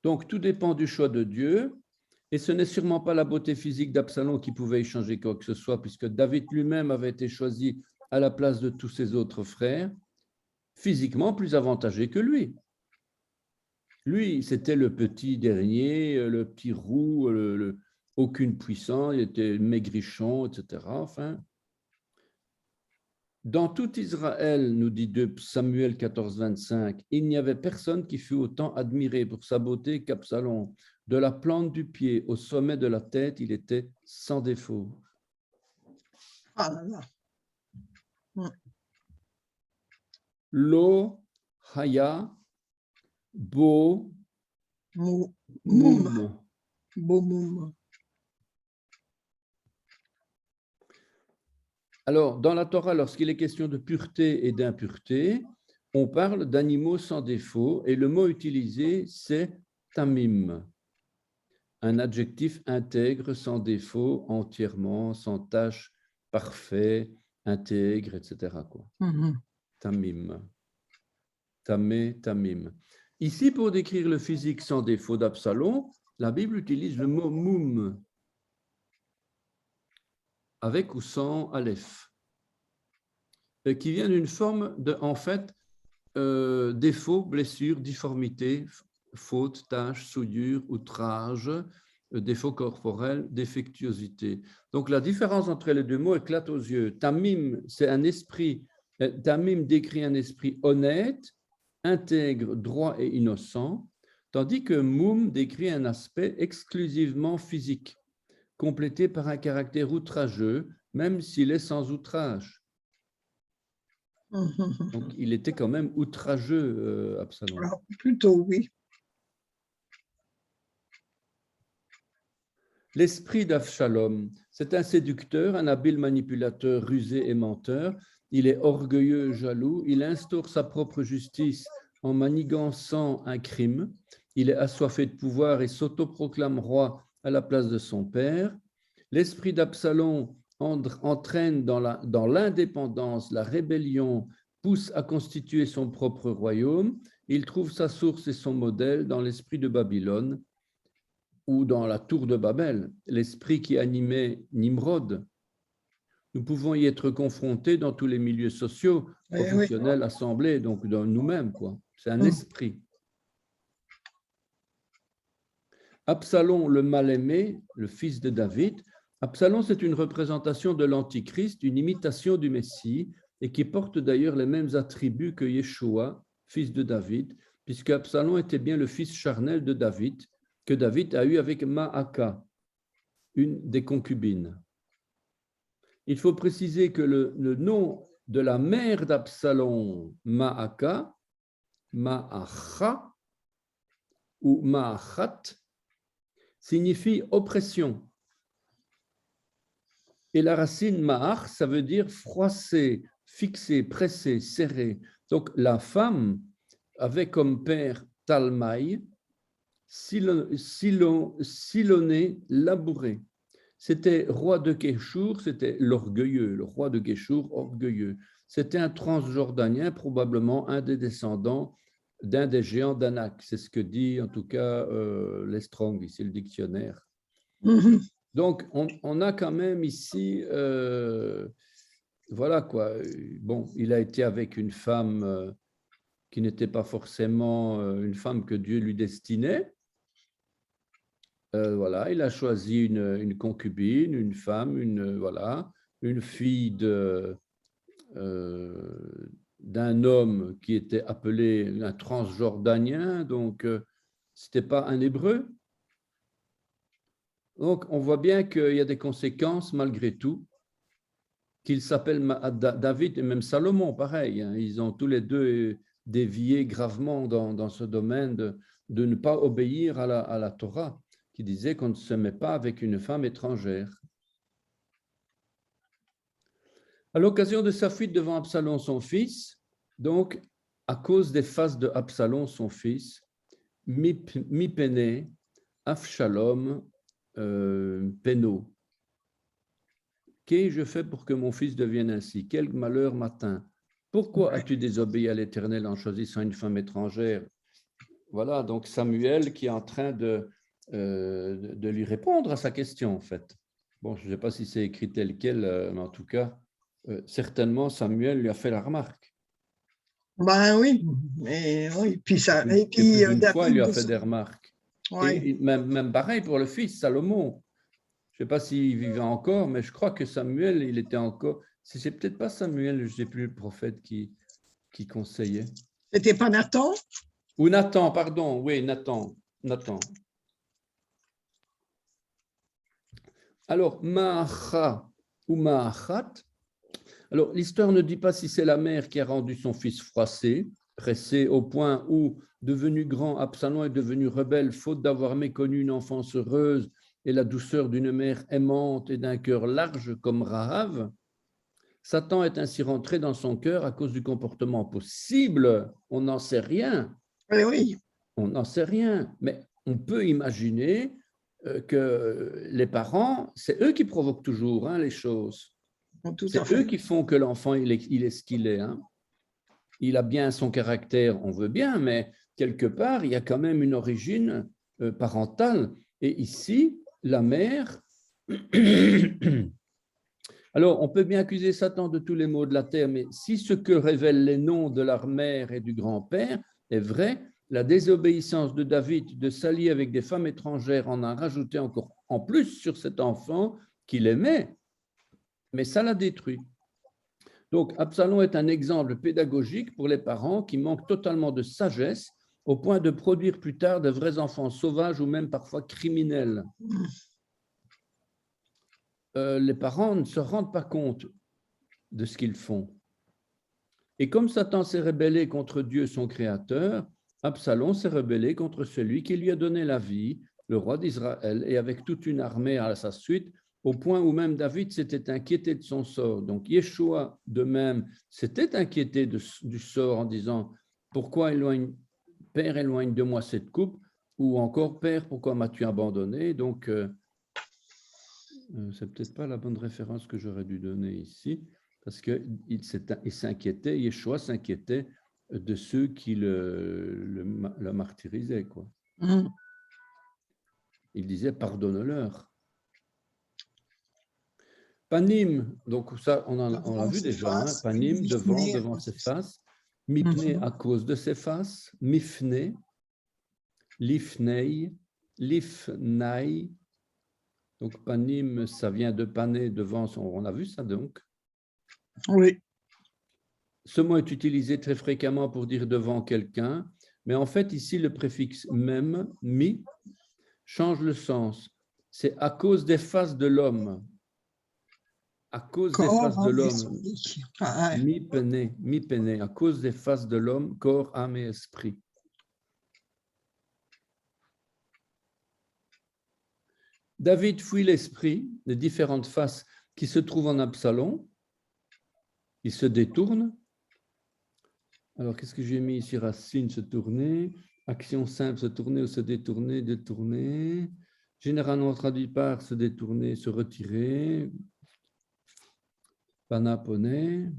Donc, tout dépend du choix de Dieu. Et ce n'est sûrement pas la beauté physique d'Absalom qui pouvait y changer quoi que ce soit, puisque David lui-même avait été choisi à la place de tous ses autres frères. physiquement plus avantagé que lui. Lui, c'était le petit dernier, le petit roux, aucune puissance, il était maigrichon, etc. Enfin, dans tout Israël, nous dit 2 Samuel 14, 25, il n'y avait personne qui fût autant admiré pour sa beauté qu'Absalom. De la plante du pied au sommet de la tête, il était sans défaut. Ah là là. Lo haya bo Moum. mum. Moum. Alors, dans la Torah, lorsqu'il est question de pureté et d'impureté, on parle d'animaux sans défaut et le mot utilisé, c'est tamim, un adjectif intègre, sans défaut, entièrement, sans tache, parfait, intègre, etc. quoi. Tamim. Tamé, tamim. Ici, pour décrire le physique sans défaut d'Absalom, la Bible utilise le mot moum, avec ou sans aleph, qui vient d'une forme de, en fait, défaut, blessure, difformité, faute, tâche, souillure, outrage, défaut corporel, défectuosité. Donc la différence entre les deux mots éclate aux yeux. Tamim, c'est un esprit, tamim décrit un esprit honnête, intègre, droit et innocent, tandis que moum décrit un aspect exclusivement physique, complété par un caractère outrageux, même s'il est sans outrage. Donc, il était quand même outrageux, Absalom. Alors, plutôt, oui. L'esprit d'Absalom, c'est un séducteur, un habile manipulateur, rusé et menteur. Il est orgueilleux, jaloux. Il instaure sa propre justice en manigançant un crime. Il est assoiffé de pouvoir et s'autoproclame roi à la place de son père. L'esprit d'Absalom entraîne dans l'indépendance, la rébellion, pousse à constituer son propre royaume. Il trouve sa source et son modèle dans l'esprit de Babylone ou dans la tour de Babel, l'esprit qui animait Nimrod. Nous pouvons y être confrontés dans tous les milieux sociaux, professionnels, oui. Assemblés, donc dans nous-mêmes, quoi. C'est un esprit. Absalom, le mal-aimé, le fils de David. Absalom, c'est une représentation de l'Antichrist, une imitation du Messie, et qui porte d'ailleurs les mêmes attributs que Yeshua, fils de David, puisque Absalom était bien le fils charnel de David, que David a eu avec Maaka, une des concubines. Il faut préciser que le nom de la mère d'Absalom, Maaka, Maacha ou Maachat, signifie oppression. Et la racine Maach, ça veut dire froisser, fixer, presser, serrer. Donc la femme avait comme père Talmaï, silonné, labouré. C'était roi de Géchour, c'était l'orgueilleux, le roi de Géchour orgueilleux. C'était un transjordanien, probablement un des descendants d'un des géants d'Anak. C'est ce que dit en tout cas les Strong, ici le dictionnaire. Donc, on a quand même ici, voilà quoi, bon, il a été avec une femme qui n'était pas forcément une femme que Dieu lui destinait. Voilà, il a choisi une concubine, une femme, voilà, une fille d'un homme qui était appelé un transjordanien, donc ce n'était pas un hébreu. Donc, on voit bien qu'il y a des conséquences malgré tout, qu'il s'appelle David et même Salomon, pareil, hein, ils ont tous les deux dévié gravement dans ce domaine de ne pas obéir à la Torah, qui disait qu'on ne se met pas avec une femme étrangère. À l'occasion de sa fuite devant Absalom, son fils, donc à cause des faces de Absalom, son fils, Mipene, Avshalom, Péno. Qu'ai-je fait pour que mon fils devienne ainsi? Quel malheur m'atteint? Pourquoi as-tu désobéi à l'Éternel en choisissant une femme étrangère? Voilà, donc Samuel qui est en train de lui répondre à sa question, en fait. Bon, je ne sais pas si c'est écrit tel quel, mais en tout cas, certainement, Samuel lui a fait la remarque. Ben oui, mais oui, puis ça, et Et puis plus d'une fois, il lui David, a fait des remarques. ouais, Et même pareil pour le fils, Salomon. Je ne sais pas s'il vivait encore, mais je crois que Samuel, il était encore. Si c'est peut-être pas Samuel, je ne sais plus le prophète qui conseillait. c'était pas Nathan? Ou Nathan, pardon, oui, Nathan. Nathan. Alors, Maacha ou Maachat. Alors, l'histoire ne dit pas si c'est la mère qui a rendu son fils froissé, pressé au point où, devenu grand, Absalom est devenu rebelle, faute d'avoir méconnu une enfance heureuse et la douceur d'une mère aimante et d'un cœur large comme Rahav. Satan est ainsi rentré dans son cœur à cause du comportement possible. On n'en sait rien. Oui, oui, On n'en sait rien. Mais on peut imaginer que les parents, c'est eux qui provoquent toujours les choses. tout à C'est eux fait. qui font que l'enfant, il est ce qu'il est. Il a bien son caractère, on veut bien, mais quelque part, il y a quand même une origine parentale. Et ici, la mère... Alors, on peut bien accuser Satan de tous les maux de la terre, mais si ce que révèlent les noms de leur mère et du grand-père est vrai, la désobéissance de David de s'allier avec des femmes étrangères en a rajouté encore en plus sur cet enfant qu'il aimait, mais ça l'a détruit. Donc, Absalom est un exemple pédagogique pour les parents qui manquent totalement de sagesse au point de produire plus tard de vrais enfants sauvages ou même parfois criminels. Les parents ne se rendent pas compte de ce qu'ils font. Et comme Satan s'est rebellé contre Dieu, son créateur, Absalom s'est rebellé contre celui qui lui a donné la vie, le roi d'Israël, et avec toute une armée à sa suite, au point où même David s'était inquiété de son sort. Donc Yeshua, de même, s'était inquiété du sort en disant « Pourquoi Père, éloigne de moi cette coupe ?» ou encore « Père, pourquoi m'as-tu abandonné ?» Donc, c'est peut-être pas la bonne référence que j'aurais dû donner ici, parce qu'il s'inquiétait, Yeshua s'inquiétait de ceux qui le martyrisaient, quoi. Il disait, pardonne-leur. Panim, donc ça, on l'a vu déjà, panim, devant ses faces, mipne, à cause de ses faces, mifne, lifnei, lifnai, donc panim, ça vient de pané, devant, on a vu ça donc. Oui. Ce mot est utilisé très fréquemment pour dire devant quelqu'un, mais en fait, ici, le préfixe même, mi, change le sens. C'est à cause des faces de l'homme. À cause des faces de l'homme. Mi pene, à cause des faces de l'homme, corps, âme et esprit. David fuit l'esprit, les différentes faces qui se trouvent en Absalom. Il se détourne. Alors, qu'est-ce que j'ai mis ici? Racine, se tourner. Action simple, se tourner ou se détourner, détourner. Généralement traduit par se détourner, se retirer. Panaponé.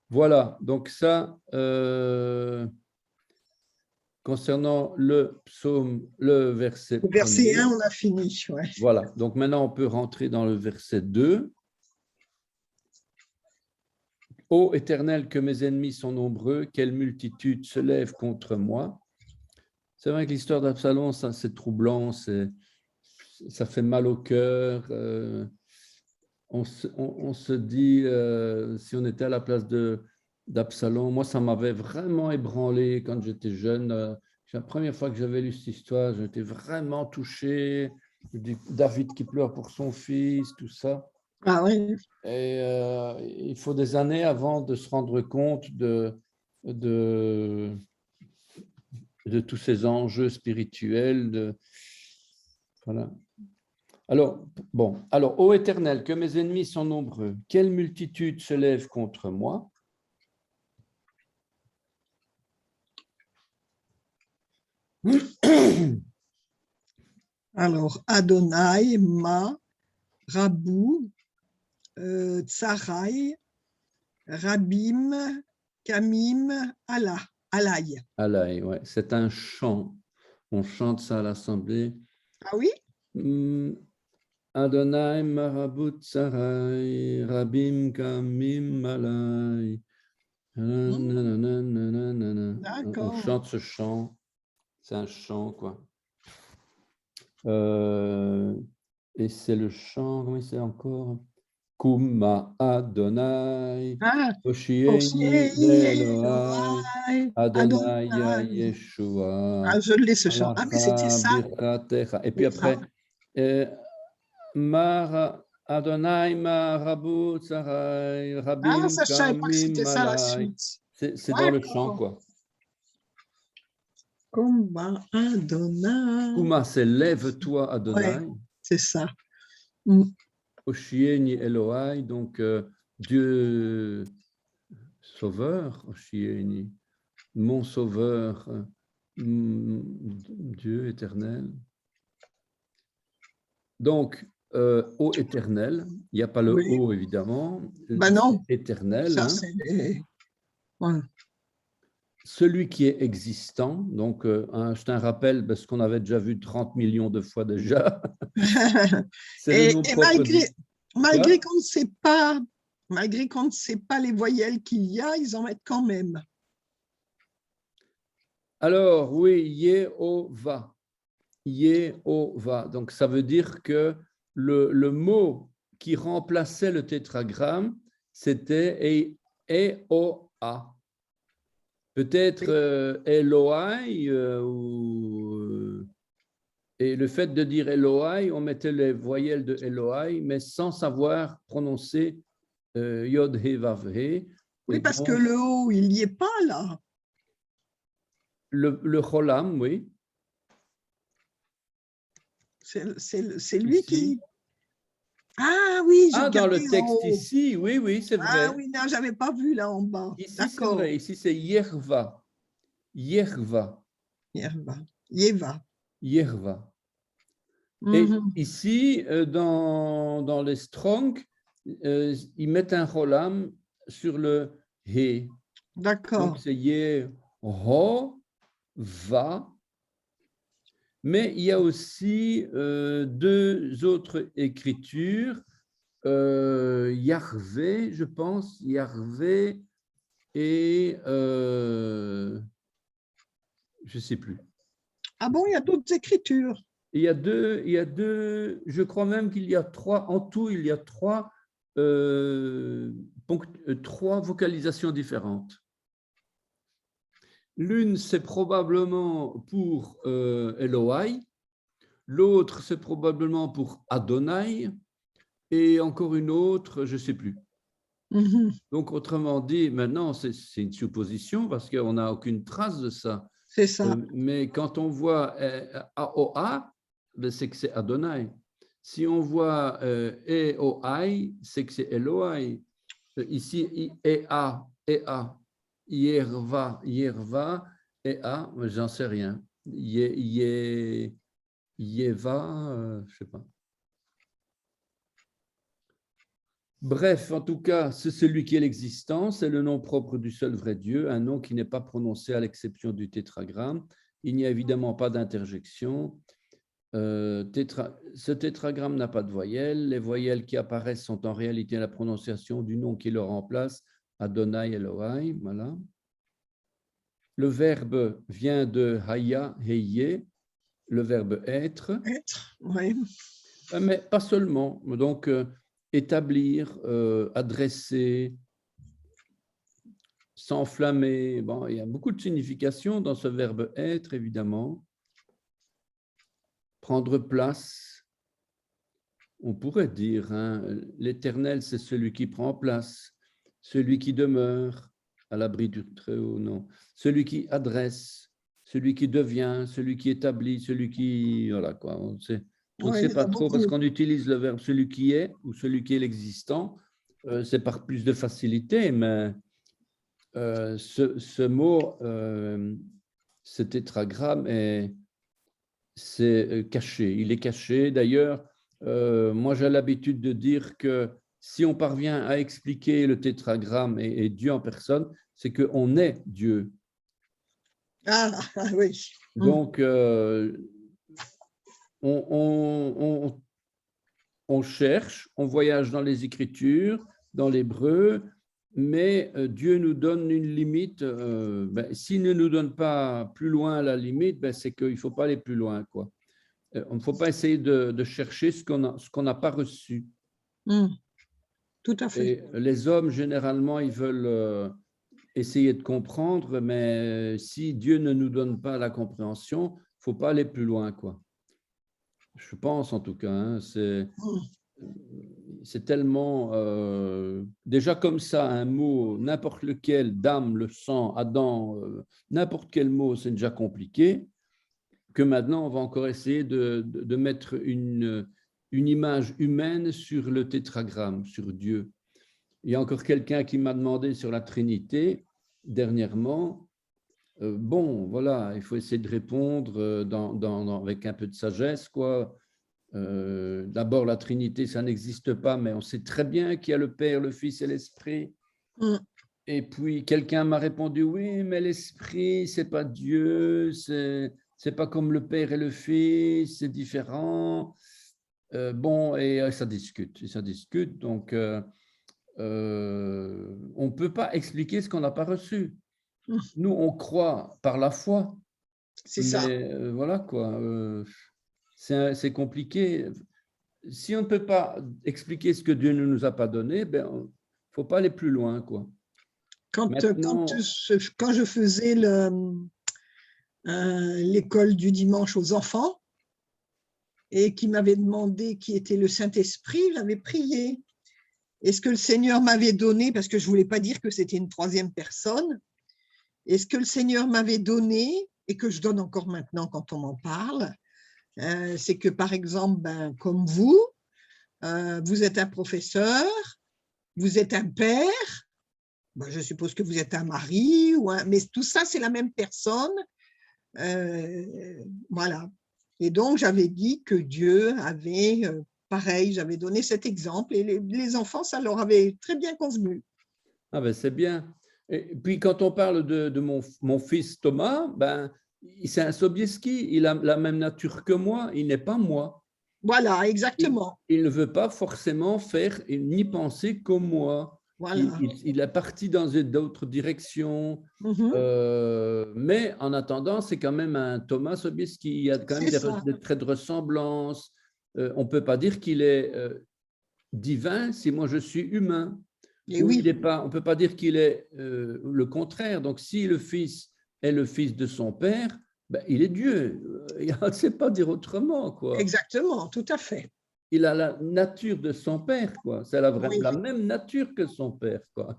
Voilà, donc ça, concernant le psaume, le verset Verset 1, premier. on a fini. Ouais. Voilà, donc maintenant on peut rentrer dans le verset 2. Ô Éternel, que mes ennemis sont nombreux, quelle multitude se lève contre moi. C'est vrai que l'histoire d'Absalom, c'est troublant, ça fait mal au cœur. On se dit, si on était à la place d'Absalom, moi, ça m'avait vraiment ébranlé quand j'étais jeune. La première fois que j'avais lu cette histoire, j'étais vraiment touché. David qui pleure pour son fils, tout ça. Ah oui. Et il faut des années avant de se rendre compte de tous ces enjeux spirituels. Voilà. Alors, ô Éternel, que mes ennemis sont nombreux, quelle multitude se lève contre moi. Alors, Adonai, Ma, Rabou, Tsarai, Rabim, Kamim, Allah, Alaï. Alaï, ouais, c'est un chant. On chante ça à l'Assemblée. Ah oui? Adonai marabut sarai, rabim kamim malai. On D'accord. chante ce chant, c'est un chant, quoi. Et c'est le chant, comment c'est encore? Kuma Adonai, Ah, Oshieni Oshiei Elohai, Elohai Adonai Adonai. Yeshua, Ah, je l'ai ce chant. Ah, mais c'était Malacha ça. Birkatecha. Et puis C'est ça. après, Mar Adonai Marabu Tsarai, Ah, Rabim ça, je savais pas que Kamim c'était ça la Malai. suite. C'est dans le chant, D'accord. quoi. Combat Adonai. Kuma, c'est lève-toi Ouais, Adonai, c'est ça. Mm. Oshieni Elohai, donc Dieu sauveur, Oshieni, mon sauveur, Dieu éternel. Donc, ô éternel, il n'y a pas le Oui. ô évidemment, Ben c'est non, éternel, ça, hein. c'est ouais. Celui qui est existant, donc je te rappelle, parce qu'on avait déjà vu 30 millions de fois déjà, c'est le nom Et propre du... malgré Quoi? qu'on ne sait pas, malgré qu'on ne sait pas les voyelles qu'il y a, ils en mettent quand même. Alors, oui, Yehovah. Yehovah. Donc, ça veut dire que le mot qui remplaçait le tétragramme, c'était Eoa. Peut-être Elohai, et le fait de dire Elohai, on mettait les voyelles de Elohai, mais sans savoir prononcer Yod He Vav He. Et Oui, parce que donc, le haut, il n'y est pas là. le Cholam, oui, C'est lui ici. qui. Ah oui, je Ah, dans regardais le en texte haut. ici, oui, oui, c'est Ah vrai. oui, non, j'avais pas vu là en bas. Ici, c'est D'accord. vrai. Ici, c'est Yerva. Yerva. Yeva. Yeva. Yerva. Et Mhm. ici, dans les Strong, ils mettent un Cholam sur le He. Donc, D'accord. c'est Yeho, Va. Mais il y a aussi deux autres écritures, Yahvé, je pense, Yahvé et je ne sais plus. Ah bon, il y a d'autres écritures. Et il y a deux, je crois même qu'il y a trois, en tout, il y a trois, trois vocalisations différentes. L'une, c'est probablement pour Elohai, l'autre, c'est probablement pour Adonai, et encore une autre, je ne sais plus. Mhm. Donc, autrement dit, maintenant, c'est une supposition parce qu'on n'a aucune trace de ça. C'est ça. Mais quand on voit AOA, ben c'est que c'est Adonai. Si on voit EOI, c'est que c'est Elohai. Ici, EA, EA, Yerva, Yerva, EA, j'en sais rien. Yeva, je ne sais pas. Bref, en tout cas, c'est celui qui est l'existence, c'est le nom propre du seul vrai Dieu, un nom qui n'est pas prononcé à l'exception du tétragramme. Il n'y a évidemment pas d'interjection. Ce tétragramme n'a pas de voyelles. Les voyelles qui apparaissent sont en réalité la prononciation du nom qui le remplace, Adonai Elohai. Voilà. Le verbe vient de Haya, Heye, le verbe être. Être. Oui. Mais pas seulement. Donc, établir, adresser, s'enflammer. Bon, il y a beaucoup de significations dans ce verbe être, évidemment. Prendre place. On pourrait dire, hein, l'Éternel, c'est celui qui prend place, celui qui demeure à l'abri du Très-Haut, non. Celui qui adresse, celui qui devient, celui qui établit, celui qui... Voilà, quoi. On ne Oui, sait il y en pas a trop parce beaucoup. qu'on utilise le verbe celui qui est ou celui qui est l'existant. C'est par plus de facilité, mais ce mot, ce tétragramme, c'est caché. Il est caché. D'ailleurs, moi, j'ai l'habitude de dire que si on parvient à expliquer le tétragramme et Dieu en personne, c'est qu'on est Dieu. Ah, ah, oui. Donc, on on cherche, on voyage dans les Écritures, dans l'hébreu, mais Dieu nous donne une limite. S'il ne nous donne pas plus loin la limite, c'est qu'il ne faut pas aller plus loin, quoi. Il ne faut pas essayer de chercher ce qu'on n'a pas reçu. Tout à fait. Et les hommes, généralement, ils veulent essayer de comprendre, mais si Dieu ne nous donne pas la compréhension, il ne faut pas aller plus loin, quoi. Je pense, en tout cas, hein, c'est tellement… déjà comme ça, un mot, n'importe lequel, dame, le sang, Adam, n'importe quel mot, c'est déjà compliqué, que maintenant, on va encore essayer de mettre une image humaine sur le tétragramme, sur Dieu. Il y a encore quelqu'un qui m'a demandé sur la Trinité dernièrement. Bon, voilà, il faut essayer de répondre avec un peu de sagesse, quoi. D'abord, la Trinité, ça n'existe pas, mais on sait très bien qu'il y a le Père, le Fils et l'Esprit. Et puis, quelqu'un m'a répondu, oui, mais l'Esprit, c'est pas Dieu, c'est pas comme le Père et le Fils, c'est différent. Bon, et ça discute, donc… on ne peut pas expliquer ce qu'on n'a pas reçu. Nous, on croit par la foi. C'est ça. Voilà quoi. C'est compliqué. Si on ne peut pas expliquer ce que Dieu ne nous a pas donné, il ne faut pas aller plus loin, quoi. Quand je faisais l'école du dimanche aux enfants et qui m'avait demandé qui était le Saint-Esprit, j'avais prié. Et ce que le Seigneur m'avait donné, parce que je ne voulais pas dire que c'était une troisième personne, et ce que le Seigneur m'avait donné, et que je donne encore maintenant quand on m'en parle, c'est que par exemple, comme vous, vous êtes un professeur, vous êtes un père, je suppose que vous êtes un mari, mais tout ça, c'est la même personne. Voilà. Et donc, j'avais dit que Dieu avait… pareil, j'avais donné cet exemple et les enfants, ça leur avait très bien convenu. Ah ben c'est bien. Et puis quand on parle de mon fils Thomas, c'est un Sobieski, il a la même nature que moi, il n'est pas moi. Voilà, exactement. Il ne veut pas forcément faire ni penser comme moi. Voilà. Il est parti dans d'autres directions, mais en attendant, c'est quand même un Thomas Sobieski. Il y a quand même des traits de ressemblance. On ne peut pas dire qu'il est divin si moi je suis humain. Et oui. On ne peut pas dire qu'il est le contraire. Donc, si le Fils est le Fils de son Père, il est Dieu. On ne sait pas dire autrement, quoi. Exactement, tout à fait. Il a la nature de son Père, quoi. C'est la même nature que son Père, quoi.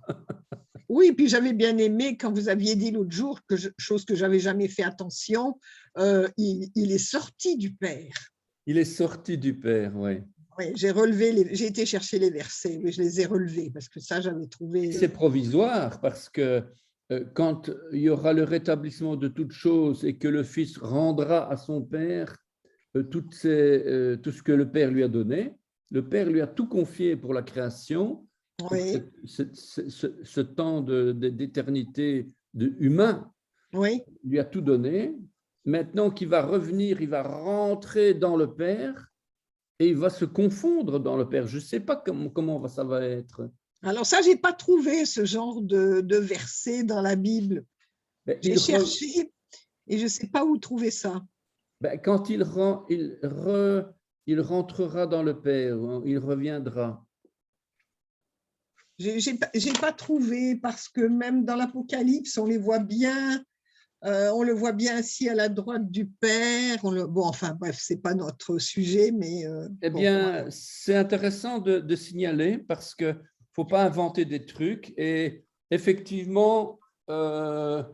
Oui, puis j'avais bien aimé quand vous aviez dit l'autre jour, chose que je n'avais jamais fait attention, il est sorti du Père. Il est sorti du Père, oui. Oui, j'ai été chercher les versets, mais je les ai relevés parce que ça, j'avais trouvé… C'est provisoire parce que quand il y aura le rétablissement de toutes choses et que le Fils rendra à son Père tout ce que le Père lui a donné, le Père lui a tout confié pour la création, oui. ce temps d'éternité humain, oui. lui a tout donné. Maintenant qu'il va revenir, il va rentrer dans le Père et il va se confondre dans le Père. Je ne sais pas comment ça va être. Alors ça, je n'ai pas trouvé ce genre de verset dans la Bible. J'ai cherché et je ne sais pas où trouver ça. Quand il rentrera dans le Père, il reviendra. J'ai pas trouvé parce que même dans l'Apocalypse, on les voit bien. On le voit bien assis à la droite du Père. Bon, enfin, bref, ce n'est pas notre sujet, mais… bien, c'est intéressant de signaler parce qu'il ne faut pas inventer des trucs. Et effectivement, voilà,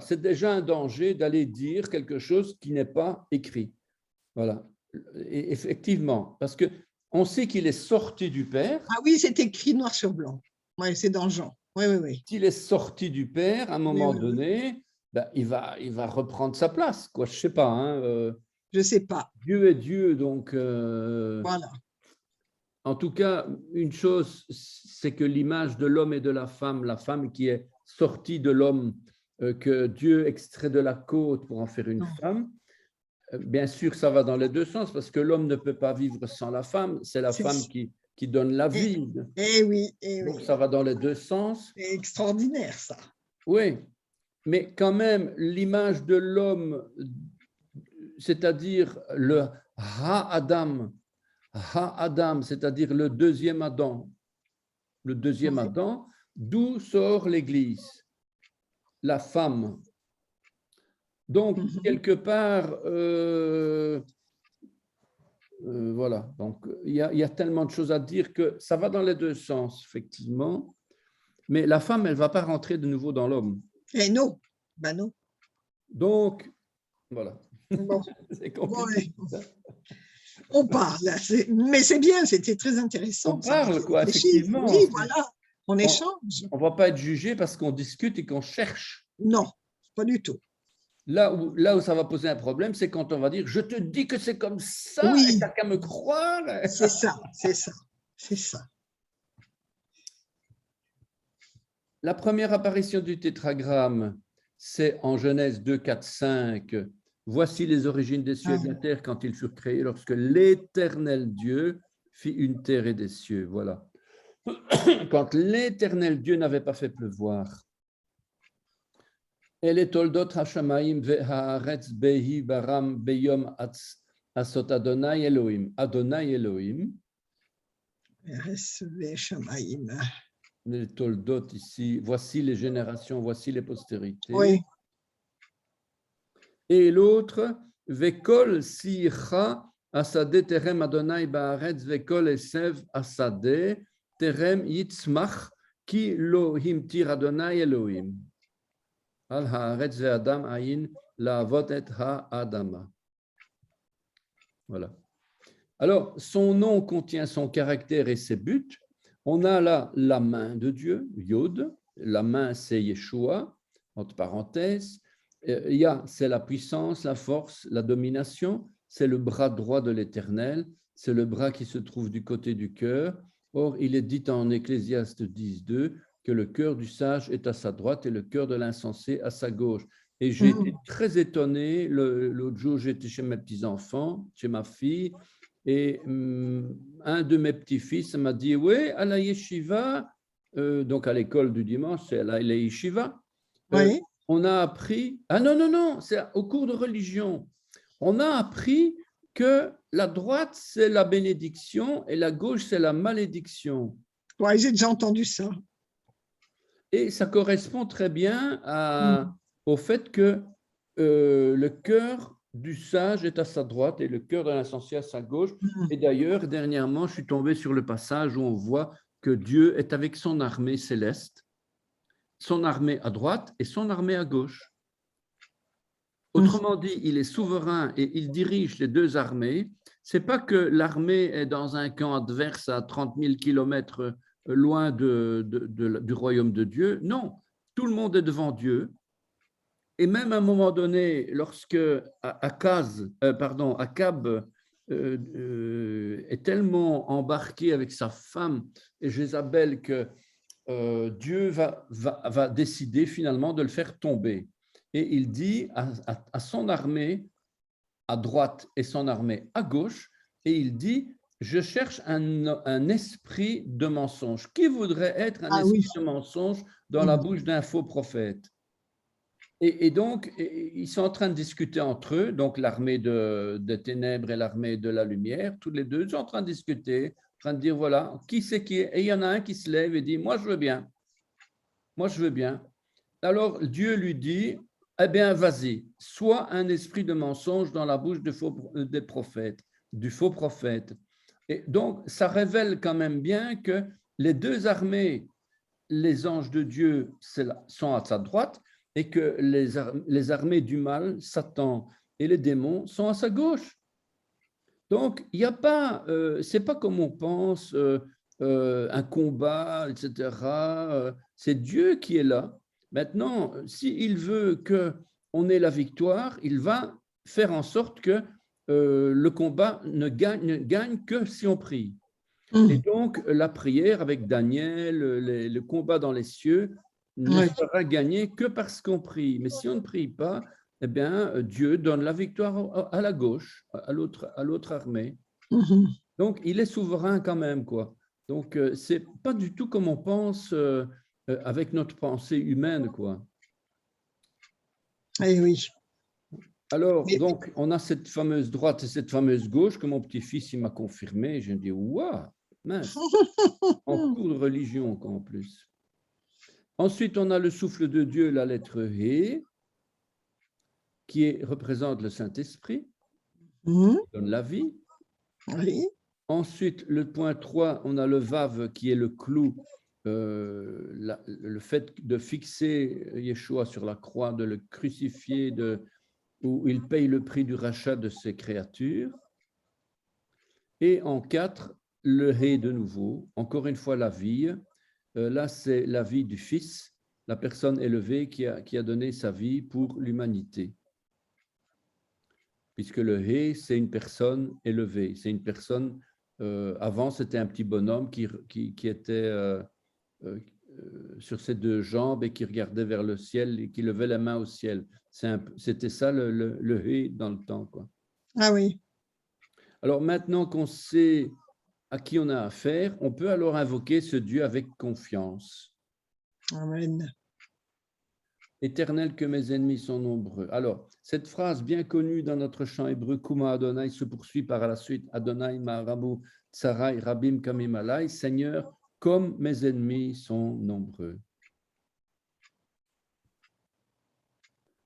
c'est déjà un danger d'aller dire quelque chose qui n'est pas écrit. Voilà. Et effectivement, parce qu'on sait qu'il est sorti du Père. Ah oui, c'est écrit noir sur blanc. Oui, c'est dans Jean. Oui. S'il est sorti du Père, à un moment donné, il va reprendre sa place, quoi. Je ne sais pas. Je ne sais pas. Dieu est Dieu, donc… voilà. En tout cas, une chose, c'est que l'image de l'homme et de la femme qui est sortie de l'homme, que Dieu extrait de la côte pour en faire une femme, Bien sûr, ça va dans les deux sens parce que l'homme ne peut pas vivre sans la femme. C'est la femme qui donne la vie. Oui, Donc, oui. ça va dans les deux sens. C'est extraordinaire, ça. Oui, mais quand même, l'image de l'homme, c'est-à-dire le Ha-Adam, Ha-Adam, c'est-à-dire le deuxième Adam, d'où sort l'Église, la femme. Donc, quelque part, voilà. Donc, il y a tellement de choses à dire que ça va dans les deux sens, effectivement. Mais la femme, elle ne va pas rentrer de nouveau dans l'homme. Et non, ben non. Donc, voilà. Bon. C'est compliqué. Ouais. On parle, mais c'est bien, c'était très intéressant. On parle, quoi, effectivement. Oui, voilà, on échange. On ne va pas être jugé parce qu'on discute et qu'on cherche. Non, pas du tout. Là où ça va poser un problème, c'est quand on va dire « je te dis que c'est comme ça Oui. et t'as qu'à me croire ». C'est ça, c'est ça, c'est ça. La première apparition du tétragramme, c'est en Genèse 2, 4, 5. Voici les origines des cieux et de la terre quand ils furent créés, lorsque l'Éternel Dieu fit une terre et des cieux. Voilà. Quand l'Éternel Dieu n'avait pas fait pleuvoir. אלה תולדות השמיים והארץ בהי ברם ביום עשות אדוני אלוהים. אדוני אלוהים. Les toldot ici, voici les générations, voici les postérités. Oui. Et l'autre, Vekol sicha asade terem Adonai baaretz vekol esev asade terem yitzmach ki lo himtir Adonai Elohim. Al haaretz ve'adam ayin la'avot et ha'adama. Voilà. Alors, son nom contient son caractère et ses buts. On a là la main de Dieu, Yod. La main, c'est Yeshua, entre parenthèses. Ya, c'est la puissance, la force, la domination. C'est le bras droit de l'Éternel. C'est le bras qui se trouve du côté du cœur. Or, il est dit en Ecclésiaste 10.2 que le cœur du sage est à sa droite et le cœur de l'insensé à sa gauche. Et j'ai été très étonné. L'autre jour, j'étais chez mes petits-enfants, chez ma fille, et un de mes petits-fils m'a dit, oui, à la yeshiva, donc à l'école du dimanche, c'est à la yeshiva, Oui. on a appris, ah non, c'est au cours de religion, on a appris que la droite, c'est la bénédiction et la gauche, c'est la malédiction. Oui, j'ai déjà entendu ça. Et ça correspond très bien au fait que le cœur du sage est à sa droite et le cœur de l'insensé à sa gauche. Et d'ailleurs, dernièrement, je suis tombé sur le passage où on voit que Dieu est avec son armée céleste, son armée à droite et son armée à gauche. Autrement dit, il est souverain et il dirige les deux armées. Ce n'est pas que l'armée est dans un camp adverse à 30 000 kilomètres loin du royaume de Dieu. Non, tout le monde est devant Dieu. Et même à un moment donné, lorsque Akab est tellement embarqué avec sa femme et Jézabel que Dieu va décider finalement de le faire tomber. Et il dit à son armée à droite et son armée à gauche, et il dit, je cherche un esprit de mensonge. Qui voudrait être un esprit de mensonge dans la bouche d'un faux prophète? Et donc, ils sont en train de discuter entre eux, donc l'armée des ténèbres et l'armée de la lumière, tous les deux sont en train de discuter, en train de dire, voilà, qui c'est qui est? Et il y en a un qui se lève et dit, moi je veux bien. Moi je veux bien. Alors Dieu lui dit, eh bien vas-y, sois un esprit de mensonge dans la bouche des prophètes, du faux prophète. Et donc, ça révèle quand même bien que les deux armées, les anges de Dieu sont à sa droite, et que les armées du mal, Satan et les démons, sont à sa gauche. Donc, il n'y a pas, c'est pas comme on pense, un combat, etc. C'est Dieu qui est là. Maintenant, s'il veut qu'on ait la victoire, il va faire en sorte que le combat ne gagne que si on prie. Et donc, la prière avec Daniel, le combat dans les cieux, ne sera gagné que parce qu'on prie. Mais si on ne prie pas, eh bien, Dieu donne la victoire à la gauche, à l'autre armée. Mhm. Donc, il est souverain quand même, quoi. Donc, ce n'est pas du tout comme on pense avec notre pensée humaine, quoi. Eh oui. Alors, Mais- donc, on a cette fameuse droite et cette fameuse gauche que mon petit-fils, il m'a confirmé. Je me dis, waouh, mince, en cours de religion, quoi, en plus. Ensuite, on a le souffle de Dieu, la lettre He, représente le Saint-Esprit, Mhm. qui donne la vie. Oui. Ensuite, le point 3, on a le Vav qui est le clou, le fait de fixer Yeshua sur la croix, de le crucifier, où il paye le prix du rachat de ses créatures. Et en 4, le He de nouveau, encore une fois la vie. Là, c'est la vie du Fils, la personne élevée qui a donné sa vie pour l'humanité. Puisque le He, c'est une personne élevée, c'est une personne, avant c'était un petit bonhomme qui était sur ses deux jambes et qui regardait vers le ciel et qui levait la main au ciel. C'était ça le He dans le temps, quoi. Ah oui. Alors maintenant qu'on sait à qui on a affaire, on peut alors invoquer ce Dieu avec confiance. Amen. Éternel, que mes ennemis sont nombreux. Alors, cette phrase bien connue dans notre chant hébreu, Kuma Adonai, se poursuit par la suite, Adonai Ma'arabu Tsarai Rabim Kamim Alai, Seigneur, comme mes ennemis sont nombreux.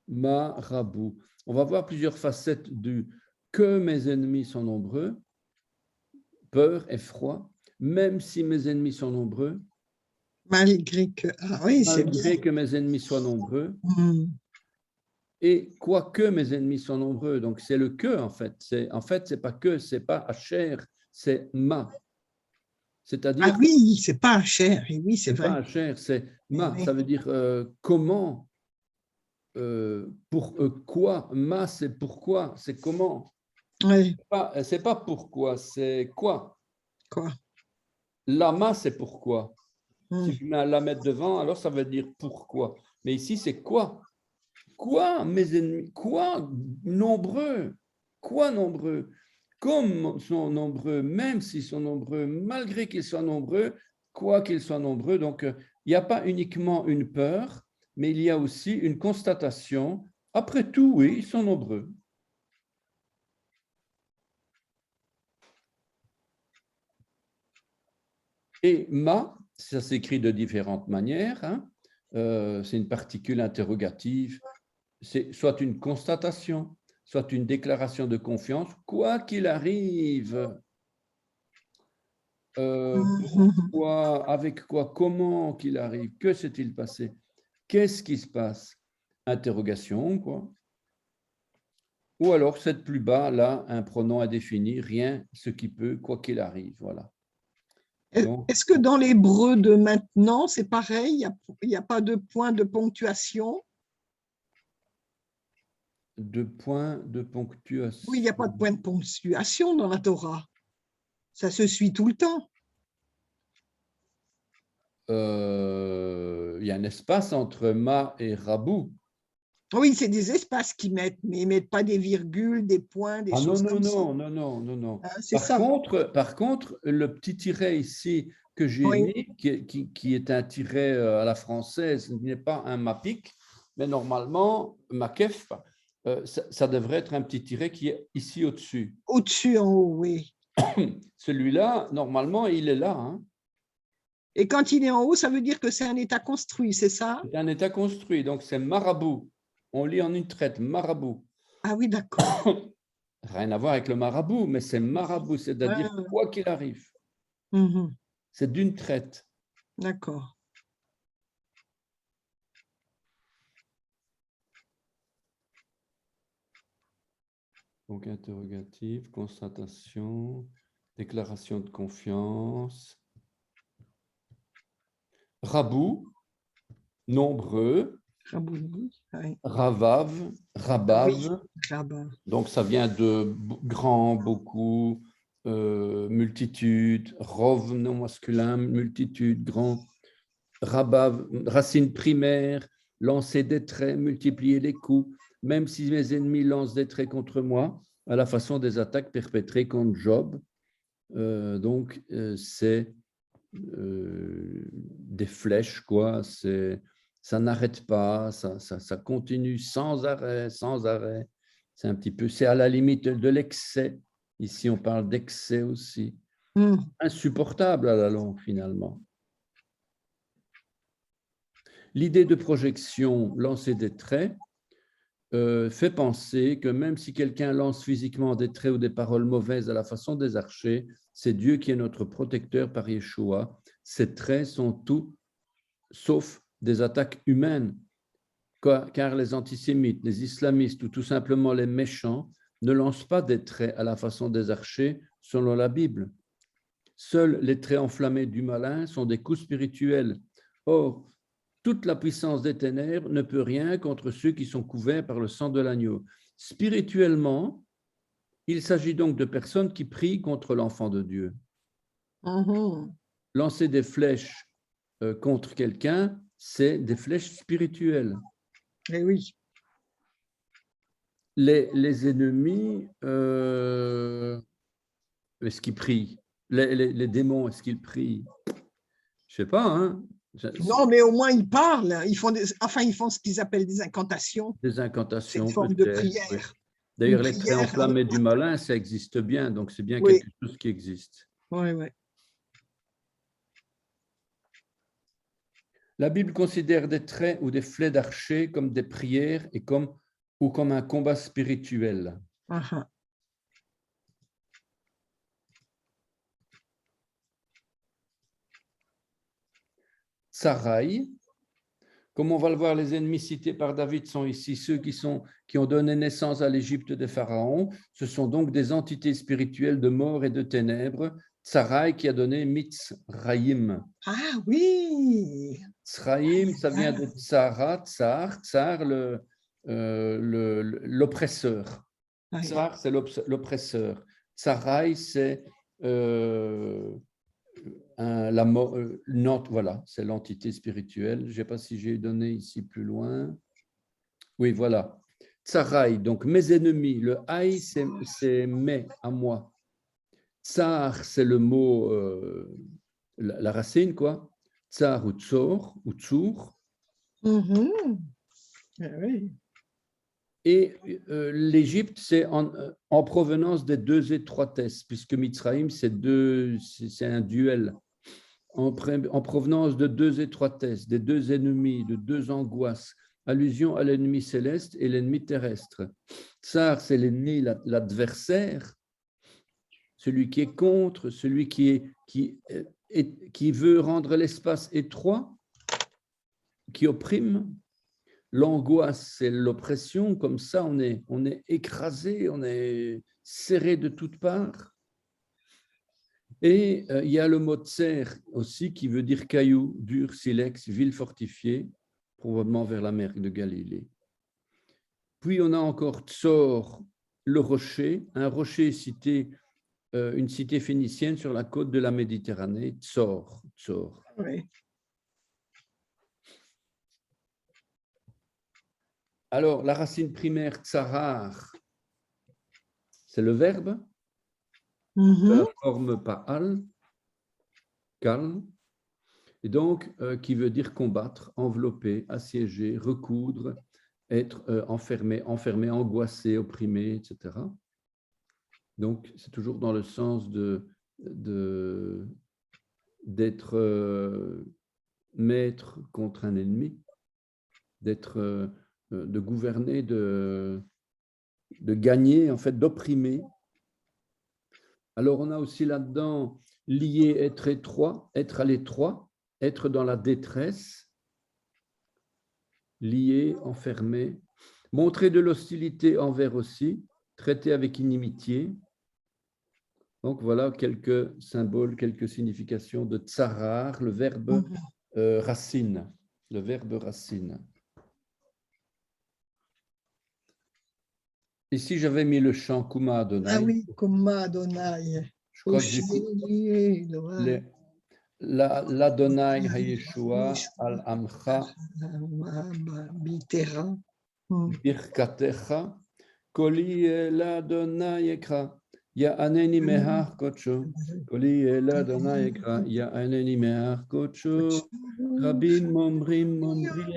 Ma'arabu. On va voir plusieurs facettes du que mes ennemis sont nombreux, peur, effroi, même si mes ennemis sont nombreux, Malgré que. Ah oui, c'est bien. malgré que mes ennemis soient nombreux, Mhm. et quoique mes ennemis sont nombreux. Donc, c'est le que, en fait. C'est pas que, c'est pas Asher, c'est ma. Ah C'est-à-dire, oui, c'est pas cher. Et oui, c'est c'est pas vrai. Asher, c'est ma. Oui. Ça veut dire comment, pour quoi. Ma, c'est pourquoi, c'est comment. Oui. C'est pas pourquoi, c'est quoi. Quoi. Lama, c'est pourquoi. Si Mhm. je mets un la mettre devant, alors ça veut dire pourquoi. Mais ici, c'est quoi. Quoi, mes ennemis? Quoi, nombreux? Quoi, nombreux? Comme sont nombreux, même s'ils sont nombreux, malgré qu'ils soient nombreux, quoi qu'ils soient nombreux. Donc, il n'y a pas uniquement une peur, mais il y a aussi une constatation. Après tout, oui, ils sont nombreux. Et ma, ça s'écrit de différentes manières. Hein. C'est une particule interrogative. C'est soit une constatation, soit une déclaration de confiance, quoi qu'il arrive. Mhm. Pourquoi, avec quoi, comment qu'il arrive, que s'est-il passé, qu'est-ce qui se passe? Interrogation, quoi. Ou alors, c'est plus bas, là, un pronom indéfini, rien, ce qui peut, quoi qu'il arrive, voilà. Donc, Est-ce que dans l'hébreu de maintenant, c'est pareil? Il y a pas de point de ponctuation? 2 points de ponctuation. Oui, il n'y a pas de point de ponctuation dans la Torah. Ça se suit tout le temps. Il y a un espace entre ma et rabou. Oui, c'est des espaces qu'ils mettent, mais ils ne mettent pas des virgules, des points, des Ah non, choses non, comme ça. non, non, non, non, non. Hein, c'est ça. Par contre, le petit tiret ici que j'ai Oui. mis, qui est un tiret à la française, ce n'est pas un MAPIC, mais normalement, MAKEF, ça devrait être un petit tiret qui est ici au-dessus. Au-dessus, en haut, oui. Celui-là, normalement, il est là. Hein. Et quand il est en haut, ça veut dire que c'est un état construit, c'est ça? C'est un état construit, donc c'est marabout. On lit en une traite, marabout. Ah oui, d'accord. Rien à voir avec le marabout, mais c'est marabout, c'est-à-dire Ouais. quoi qu'il arrive. Mhm. C'est d'une traite. D'accord. Donc, interrogative, constatation, déclaration de confiance. Rabou, nombreux. Rabouni, oui. Ravav, Oui, rabav. là-bas. Donc, ça vient de grand, beaucoup, multitude. Rov, non masculin, multitude, grand. Rabav, racine primaire, lancer des traits, multiplier les coups. même si mes ennemis lancent des traits contre moi, à la façon des attaques perpétrées contre Job. Donc, c'est des flèches, quoi. Ça n'arrête pas, ça continue sans arrêt, sans arrêt. C'est un petit peu, c'est à la limite de l'excès. Ici, on parle d'excès aussi. Insupportable à la longue, finalement. L'idée de projection, lancer des traits, fait penser que même si quelqu'un lance physiquement des traits ou des paroles mauvaises à la façon des archers, c'est Dieu qui est notre protecteur par Yeshua. Ces traits sont tout sauf des attaques humaines, car les antisémites, les islamistes ou tout simplement les méchants ne lancent pas des traits à la façon des archers selon la Bible. Seuls les traits enflammés du malin sont des coups spirituels. Or, toute la puissance des ténèbres ne peut rien contre ceux qui sont couverts par le sang de l'agneau. Spirituellement, il s'agit donc de personnes qui prient contre l'enfant de Dieu. Lancer des flèches contre quelqu'un, c'est des flèches spirituelles. Eh oui. Les ennemis, est-ce qu'ils prient? Les démons, est-ce qu'ils prient? Je ne sais pas, hein? Non, mais au moins ils parlent. Ils font ce qu'ils appellent des incantations. Des incantations, c'est une forme de prière. Oui. D'ailleurs, les traits prière enflammés du malin, ça existe bien, donc c'est bien Oui. quelque chose qui existe. Oui, oui. La Bible considère des traits ou des flets d'archer comme des prières et comme un combat spirituel. Sarai, comme on va le voir, les ennemis cités par David sont ici ceux qui ont donné naissance à l'Égypte des pharaons. Ce sont donc des entités spirituelles de mort et de ténèbres. Sarai qui a donné Mitzraïm. Ah oui. Tzraïm, ça vient de Tzara, Tsar, l'oppresseur. Tsar, c'est l'oppresseur. Tsarai, c'est voilà, c'est l'entité spirituelle. Je ne sais pas si j'ai donné ici plus loin. Oui, voilà. Tsarai, donc mes ennemis. Le Haï, c'est mes, à moi. Tsar, c'est le mot, la racine, quoi. Tsar ou tsor ou tsur. Oui. Et l'Égypte, c'est en provenance des deux étroitesses, puisque Mitzraïm, c'est un duel. En provenance de deux étroitesses, des deux ennemis, de deux angoisses, allusion à l'ennemi céleste et l'ennemi terrestre. Tsar, c'est l'ennemi, l'adversaire, celui qui est contre, celui qui veut rendre l'espace étroit, qui opprime. L'angoisse, c'est l'oppression, comme ça on est écrasé, on est serré de toutes parts. Et il y a le mot tser aussi qui veut dire caillou, dur, silex, ville fortifiée, probablement vers la mer de Galilée. Puis on a encore Tsor, le rocher, un rocher cité, une cité phénicienne sur la côte de la Méditerranée, Tsor. Oui. Alors, la racine primaire tsarar, c'est le verbe, la forme pa'al, calme, et donc qui veut dire combattre, envelopper, assiéger, recoudre, être enfermé, angoissé, opprimé, etc. Donc, c'est toujours dans le sens d'être maître contre un ennemi, de gouverner, de gagner, en fait, d'opprimer. Alors, on a aussi là-dedans lié, être étroit, être à l'étroit, être dans la détresse, lié, enfermé, montrer de l'hostilité envers aussi, traiter avec inimitié. Donc, voilà quelques symboles, quelques significations de tsarar, le verbe racine, le verbe racine. Ici, j'avais mis le chant Kuma Adonai. Ah oui, Kuma Adonai. Je crois que l'Adonai Hayeshua al-Amcha. birkatecha, koli el Adonai ekra, ya'aneni mehar kocho, koli el Adonai ekra, ya'aneni mehar kocho, rabim momrim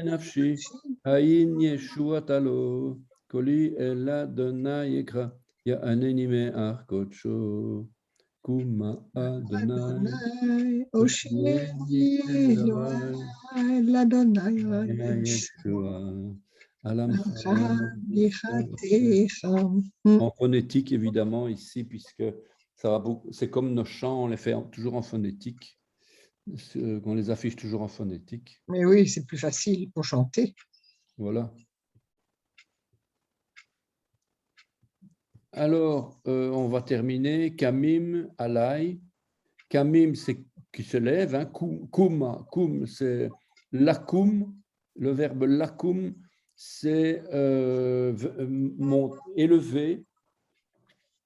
nafshi, hayin yeshua talo, koli el Adonai ekra, ya'aneni mehar kocho, kuma Adonai, Osheni l'Adonai, Yeshua, en phonétique, évidemment, ici, puisque c'est comme nos chants, on les fait toujours en phonétique, on les affiche toujours en phonétique. Mais oui, c'est plus facile pour chanter. Voilà. Alors, on va terminer. Kamim, alai. Kamim, c'est qui se lève. Hein. Koum, c'est lakoum. Le verbe lakoum, c'est élever.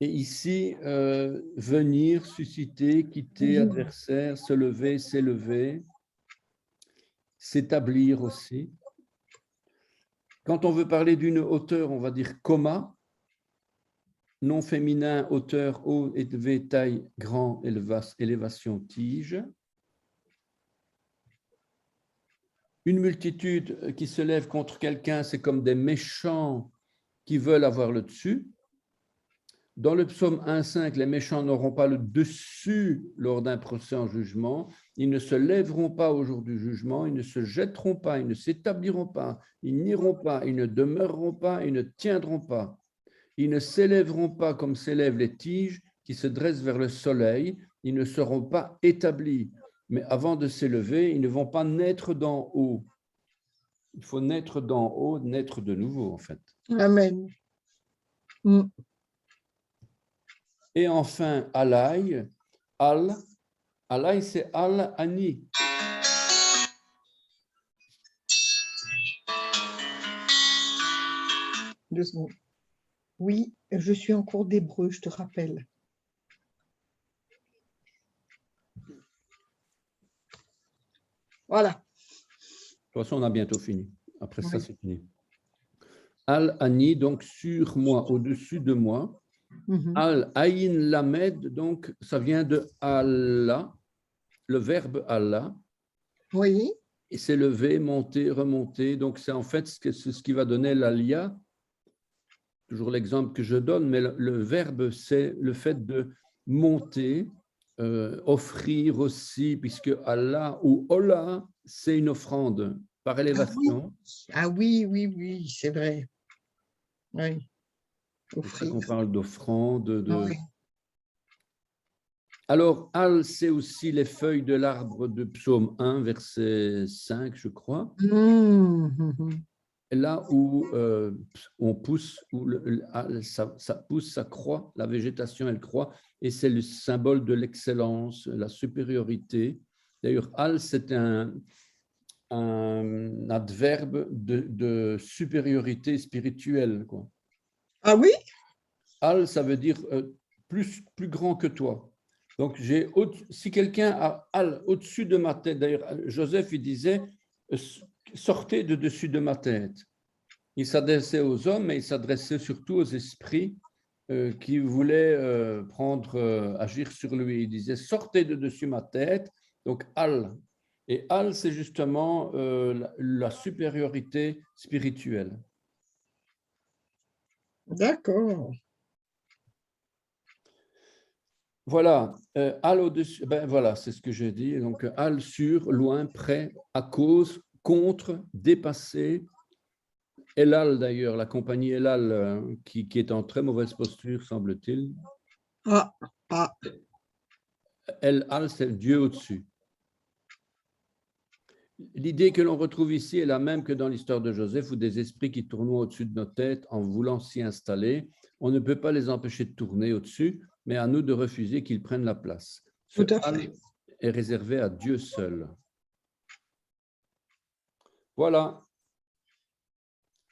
Et ici, venir, susciter, quitter, adversaire, se lever, s'élever, s'établir aussi. Quand on veut parler d'une hauteur, on va dire coma, nom féminin, hauteur, haut, élevé, taille, grand, élévation, tige. Une multitude qui se lève contre quelqu'un, c'est comme des méchants qui veulent avoir le dessus. Dans le psaume 1,5, les méchants n'auront pas le dessus lors d'un procès en jugement. Ils ne se lèveront pas au jour du jugement, ils ne se jetteront pas, ils ne s'établiront pas, ils n'iront pas, ils ne demeureront pas, ils ne tiendront pas. Ils ne s'élèveront pas comme s'élèvent les tiges qui se dressent vers le soleil. Ils ne seront pas établis. Mais avant de s'élever, ils ne vont pas naître d'en haut. Il faut naître d'en haut, naître de nouveau, en fait. Amen. Et enfin, alai, c'est al-ani. Oui, je suis en cours d'hébreu, je te rappelle. Voilà. De toute façon, on a bientôt fini. Après ça, c'est fini. Al-ani, donc sur moi, au-dessus de moi. Al-ayin lamed, donc ça vient de Allah, le verbe Allah. Oui. Et c'est lever, monter, remonter. Donc c'est en fait ce qui va donner l'alia. Toujours l'exemple que je donne, mais le verbe, c'est le fait de monter, offrir aussi, puisque Allah ou Ola, c'est une offrande par élévation. Ah oui, c'est vrai. Oui. C'est qu'on parle d'offrande. Oui. Alors, Al, c'est aussi les feuilles de l'arbre de Psaume 1, verset 5, je crois. Là où on pousse, où ça pousse, ça croît, la végétation, elle croît, et c'est le symbole de l'excellence, la supériorité. D'ailleurs, Al, c'est un adverbe de supériorité spirituelle, quoi. Ah oui? Al, ça veut dire plus grand que toi. Donc, si quelqu'un a Al au-dessus de ma tête, d'ailleurs, Joseph, il disait, sortez de dessus de ma tête. Il s'adressait aux hommes, mais il s'adressait surtout aux esprits qui voulaient agir sur lui. Il disait, sortez de dessus ma tête, donc Al. Et Al, c'est justement la supériorité spirituelle. D'accord. Voilà, Al au-dessus, ben voilà, c'est ce que j'ai dit. Donc, Al sur, loin, près, à cause, contre, dépassé. Elal, d'ailleurs, la compagnie Elal, qui est en très mauvaise posture, semble-t-il. El-Al, c'est Dieu au-dessus. L'idée que l'on retrouve ici est la même que dans l'histoire de Joseph, où des esprits qui tournoient au-dessus de nos têtes en voulant s'y installer. On ne peut pas les empêcher de tourner au-dessus, mais à nous de refuser qu'ils prennent la place. Ce Al est réservé à Dieu seul. Voilà.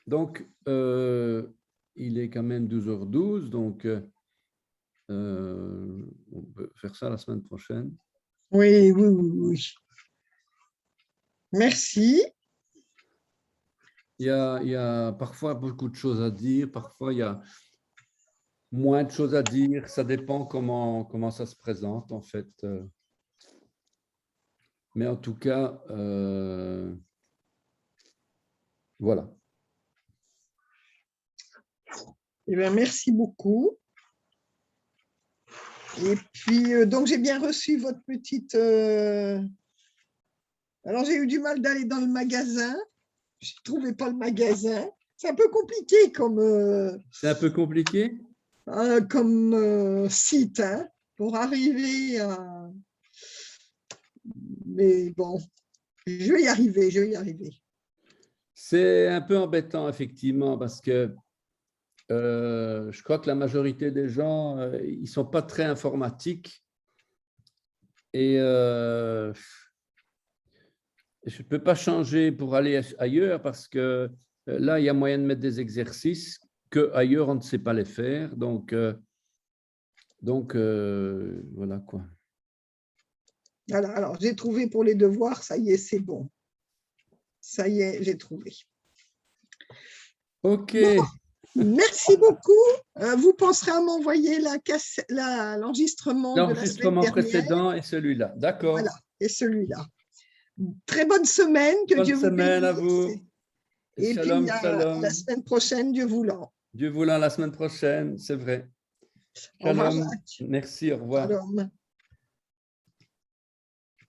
Donc, il est quand même 12h12, donc on peut faire ça la semaine prochaine. Oui. Merci. il y a parfois beaucoup de choses à dire, parfois il y a moins de choses à dire. Ça dépend comment ça se présente, en fait. Mais en tout cas, voilà. Eh bien, merci beaucoup. Et puis, donc, j'ai bien reçu votre petite… Alors, j'ai eu du mal d'aller dans le magasin. Je ne trouvais pas le magasin. C'est un peu compliqué C'est un peu compliqué? comme site, hein, pour arriver à… Mais bon, je vais y arriver, je vais y arriver. C'est un peu embêtant, effectivement, parce que je crois que la majorité des gens, ils ne sont pas très informatiques. Et je ne peux pas changer pour aller ailleurs parce que là, il y a moyen de mettre des exercices qu'ailleurs, on ne sait pas les faire. Donc voilà quoi. Voilà, alors j'ai trouvé pour les devoirs, ça y est, c'est bon. Ça y est, j'ai trouvé. OK. Bon, merci beaucoup. Vous penserez à m'envoyer l'enregistrement de la semaine L'enregistrement dernière. précédent et celui-là. D'accord. Voilà, et celui-là. Très bonne semaine, que Bonne Dieu vous semaine à bénisse. vous. Et Shalom, puis la shalom. semaine prochaine, Dieu voulant. Dieu voulant, la semaine prochaine, c'est vrai. Au revoir, Shalom. Jacques. Merci, au revoir. Shalom.